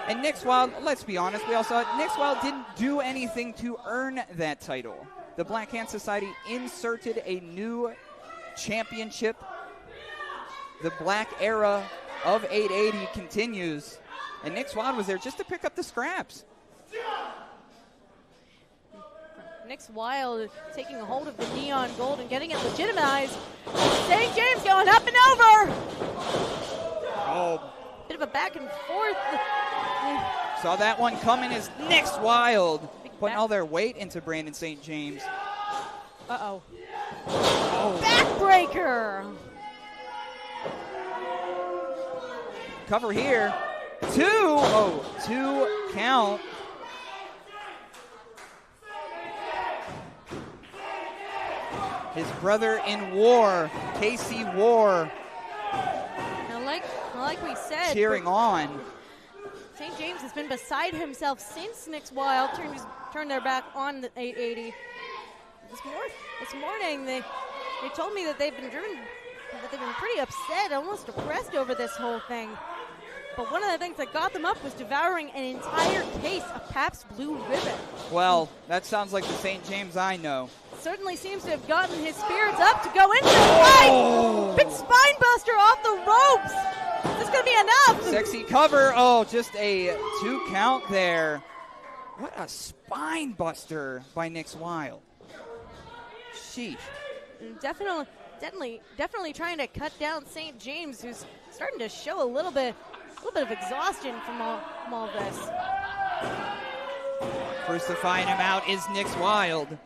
And Nick's Wilde, let's be honest, we all saw it. Nick's Wilde didn't do anything to earn that title. The Black Hand Society inserted a new championship. The black era of 880 continues. And Nick's Wilde was there just to pick up the scraps. Nick's Wilde taking a hold of the neon gold and getting it legitimized. St. James going up and over. Oh. Bit of a back and forth. Saw that one coming as Nick's Wilde putting all their weight into Brandon St. James. Uh-oh. Backbreaker. Cover here. 2 count. His brother in war, Casey War. Now, like we said, cheering on. St. James has been beside himself since Nick's Wilde turned their back on the 880. This morning, they told me that they've been pretty upset, almost depressed over this whole thing. But one of the things that got them up was devouring an entire case of Pabst Blue Ribbon. Well, that sounds like the St. James I know. Certainly seems to have gotten his spirits up to go into the fight. Big spine buster off the ropes. Is this going to be enough? Sexy cover. Oh, just a 2 count there. What a spine buster by Nick's Wilde. Sheesh. Definitely trying to cut down St. James, who's starting to show a little bit of exhaustion from all this. Crucifying him out is Nick's Wilde.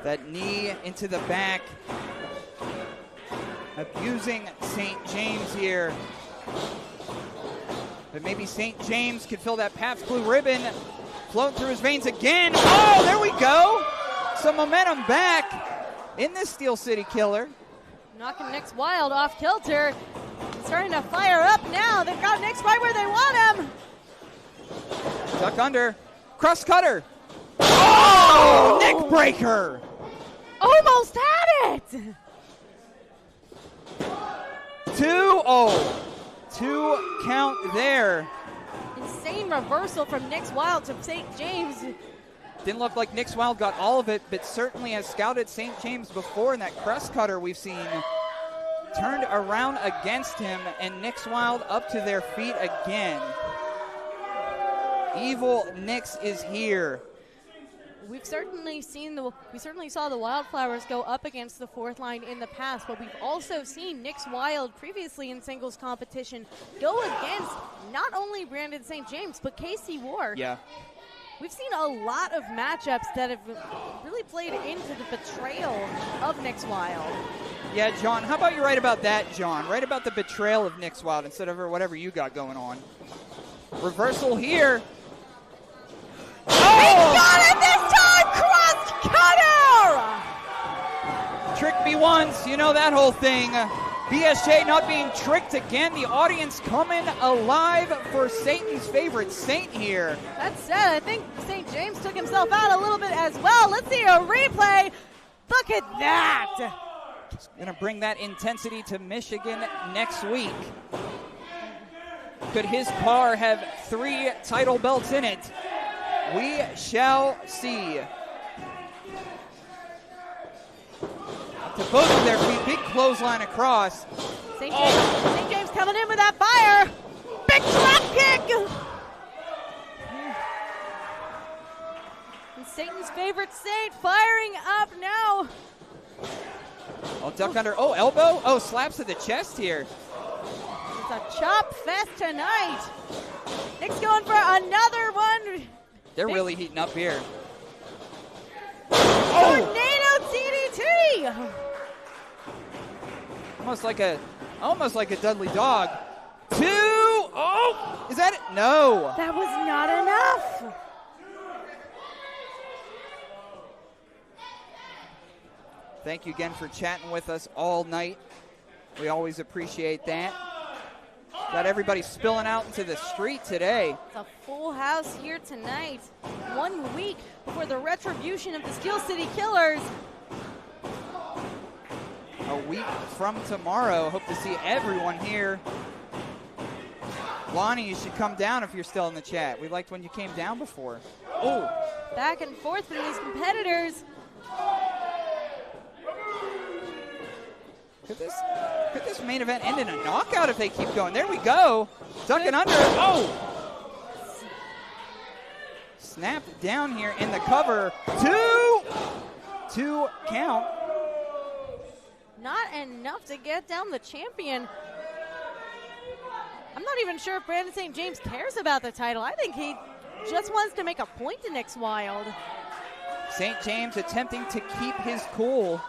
That knee into the back. Abusing St. James here. But maybe St. James could fill that Pabst Blue Ribbon. Float through his veins again. Oh, there we go. Some momentum back in this Steel City Killer. Knocking Nick's Wilde off kilter. He's starting to fire up now. They've got Nick's right where they want him. Duck under. Cross cutter. Oh, neck breaker. Almost had it. 2 count there. Insane reversal from Nick's Wilde to St. James. Didn't look like Nick's Wilde got all of it, but certainly has scouted St. James before in that crest cutter we've seen. Turned around against him, and Nick's Wilde up to their feet again. Evil Nick's is here. We certainly saw the Wildflowers go up against the fourth line in the past, but we've also seen Nick's Wilde previously in singles competition go against not only Brandon St. James, but Casey War. Yeah. We've seen a lot of matchups that have really played into the betrayal of Nick's Wilde. Yeah, John, how about you write about that, John? Write about the betrayal of Nick's Wilde instead of whatever you got going on. Reversal here. He got it this time! Cross cutter! Trick me once, you know that whole thing. BSJ not being tricked again. The audience coming alive for Satan's favorite Saint here. That said, I think St. James took himself out a little bit as well. Let's see a replay. Look at that. Going to bring that intensity to Michigan next week. Could his car have 3 title belts in it? We shall see. Up to both of their feet, big clothesline across. St. James coming in with that fire. Big drop kick. And Satan's favorite Saint firing up now. Oh, duck under. Oh, elbow. Oh, slaps to the chest here. It's a chop fest tonight. Nick's going for another one. They're really heating up here. Tornado DDT. Almost like a Dudley Dog. 2. Oh, is that it? No. That was not enough. Thank you again for chatting with us all night. We always appreciate that. Got everybody spilling out into the street today. It's a full house here tonight. 1 week before the retribution of the Steel City Killers. A week from tomorrow. Hope to see everyone here. Lonnie, you should come down if you're still in the chat. We liked when you came down before. Oh. Back and forth from these competitors. Could this main event end in a knockout if they keep going? There we go. Ducking under. Oh! Snapped down here in the cover. 2 count. Not enough to get down the champion. I'm not even sure if Brandon St. James cares about the title. I think he just wants to make a point to Nick's Wilde. St. James attempting to keep his cool.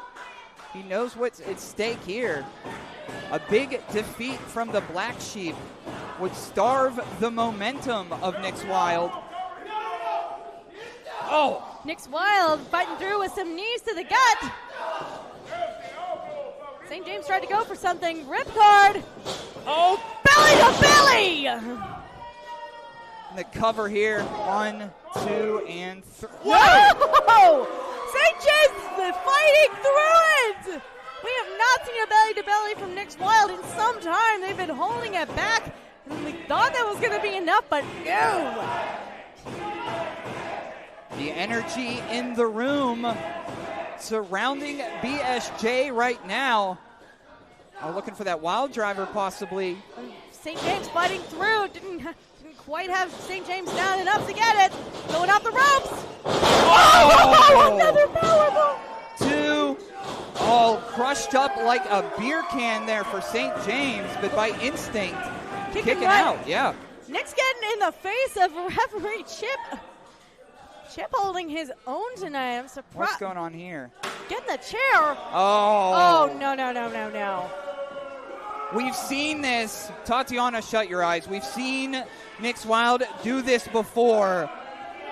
He knows what's at stake here. A big defeat from the Black Sheep would starve the momentum of Nick's Wilde. Oh! Nick's Wilde fighting through with some knees to the gut. St. James tried to go for something. Ripcord. Oh! Belly to belly! The cover here. 1, 2, and 3. Whoa! St. James is fighting through it! We have not seen a belly-to-belly from Nick's Wilde in some time. They've been holding it back. And we thought that was going to be enough, but no! The energy in the room surrounding BSJ right now. I'm looking for that wild driver possibly. St. James fighting through. Didn't quite have St. James down enough to get it. Going off the ropes. Oh! Another powerbomb. 2, all crushed up like a beer can there for St. James, but by instinct, kicking out. Yeah. Nick's getting in the face of referee Chip. Chip holding his own tonight. I'm surprised. What's going on here? Getting the chair. Oh. Oh, no. We've seen this. Tatiana, shut your eyes. We've seen Nick's Wilde do this before.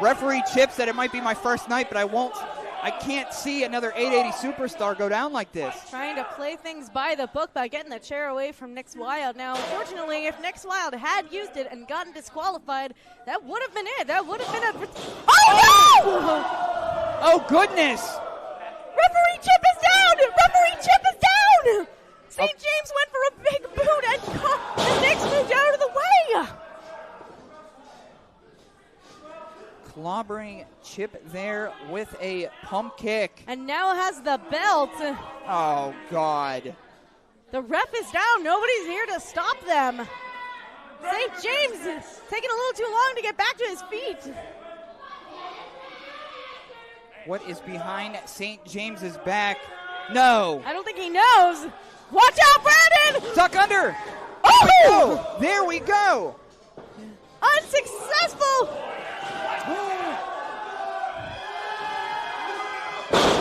Referee Chip said it might be my first night, but I can't see another 880 superstar go down like this. Trying to play things by the book by getting the chair away from Nick's Wilde. Now, unfortunately, if Nick's Wilde had used it and gotten disqualified, that would have been it. That would have been a... Oh, no! Oh, goodness! Referee Chip is down! Referee Chip is down! St. James went for a big boot and Nick's moved out of the way! Clobbering Chip there with a pump kick. And now has the belt. Oh, God. The ref is down. Nobody's here to stop them. St. James is taking a little too long to get back to his feet. What is behind St. James's back? No. I don't think he knows. Watch out, Brandon! Duck under. Oh! There we go. Unsuccessful.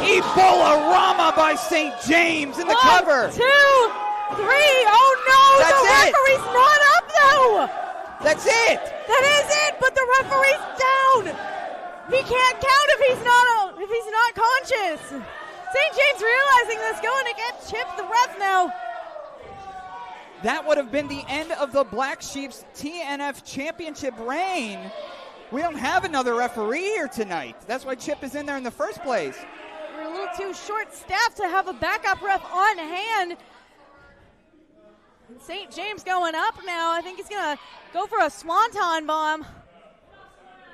Ebola-rama by St. James in the cover. 1, 2, 3. Oh, no. That's the referee's not up, though. That's it. That is it, but the referee's down. He can't count if he's not conscious. St. James realizing this, going to get Chip the ref now. That would have been the end of the Black Sheep's TNF championship reign. We don't have another referee here tonight. That's why Chip is in there in the first place. We're a little too short-staffed to have a backup ref on hand. And St. James going up now. I think he's going to go for a swanton bomb.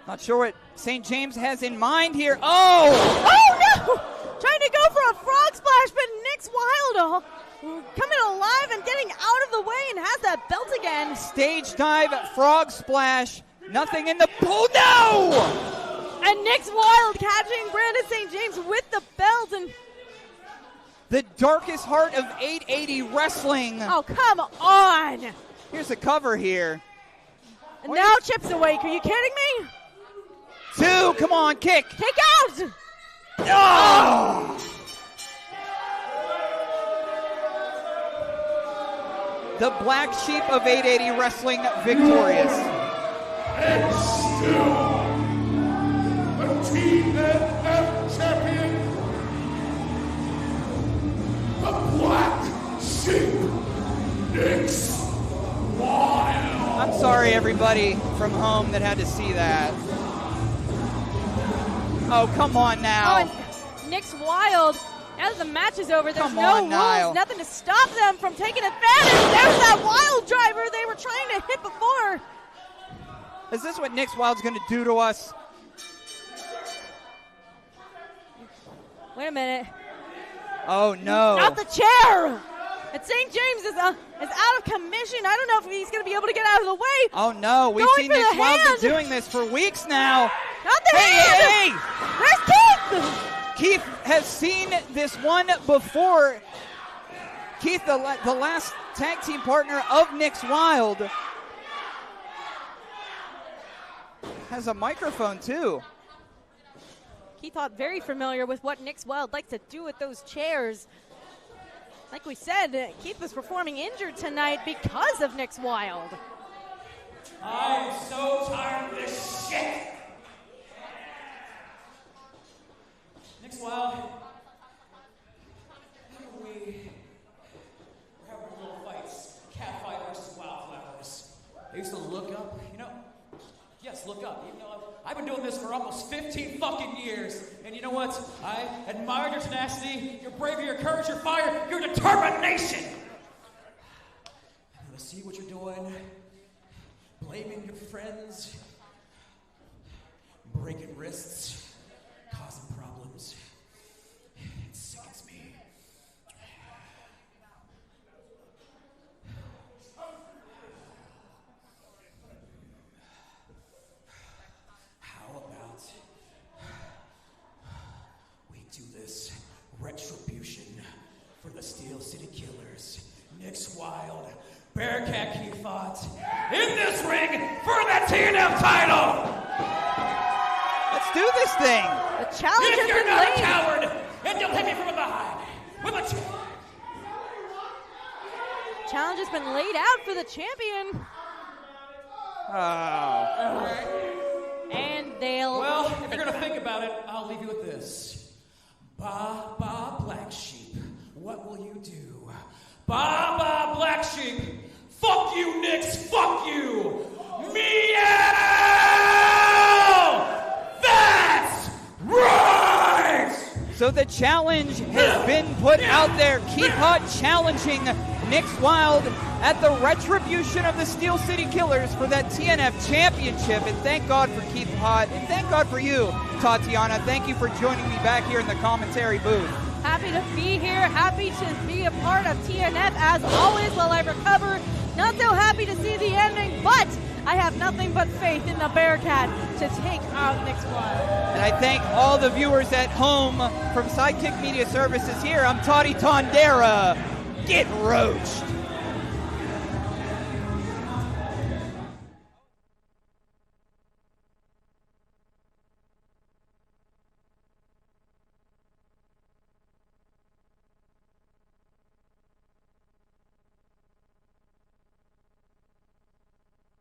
Not sure what St. James has in mind here. Oh! Oh, no! Trying to go for a frog splash, but Nick's Wilde coming alive and getting out of the way and has that belt again. Stage dive, frog splash, nothing in the pool. No! And Nick's Wilde catching Brandon St. James with the belt. And the darkest heart of 880 wrestling. Oh, come on. Here's the cover here. And now Chip's awake. Are you kidding me? 2, come on, kick. Kick out. Oh! The Black Sheep of 880 Wrestling victorious. And still, the TNF champion, the Black Sheep, Nick's Wilde. sorry, everybody from home that had to see that. Oh, come on now. Oh, and Nick's Wilde, now that the match is over, there's no rules, Niall. nothing to stop them from taking advantage. There's that Wilde driver they were trying to hit before. Is this what Nick's Wilde's going to do to us? Wait a minute. Oh, no. Not the chair. And St. James is out of commission. I don't know if he's going to be able to get out of the way. Oh, no. We've Going seen for Nick the Wilde hand. been doing this for weeks now. Not the hand. Hey! Where's Keith? Keith has seen this one before. Keith, the last tag team partner of Nick's Wilde, has a microphone, too. Keith Haught very familiar with what Nick's Wilde likes to do with those chairs. Like we said, Keith was performing injured tonight because of Nick's Wilde. I'm so tired of this shit. Nick's Wilde. We're having little fights. Cat fight versus wildflowers. I used to look up, Yes, look up. I've been doing this for almost 15 fucking years. And you know what? I admire your tenacity, your bravery, your courage, your fire, your determination. I see what you're doing. Blaming your friends. Breaking wrists. Causing problems. It sickens me. Retribution for the Steel City Killers. Nick's Wilde, Bearcat Keith Haught, in this ring for the TNF title! Let's do this thing! The challenge If has you're been not a laid. coward, and you'll hit me from behind with a Challenge has been laid out for the champion. Oh. And they'll... Well, if you're going to think about it, I'll leave you with this. Ba, ba, black sheep, what will you do? Ba, ba, black sheep, fuck you, Nix, fuck you! Meow! That's right! So the challenge has been put out there. Keith Haught challenging Nick's Wilde at the Retribution of the Steel City Killers for that TNF championship. And thank God for Keith Haught, and thank God for you, Tatiana. Thank you for joining me back here in the commentary booth. Happy to be here. Happy to be a part of TNF as always while I recover. Not so happy to see the ending, but I have nothing but faith in the Bearcat to take out Nick's Wilde. And I thank all the viewers at home from Sidekick Media Services here. I'm Toddy Tondera. Get roached.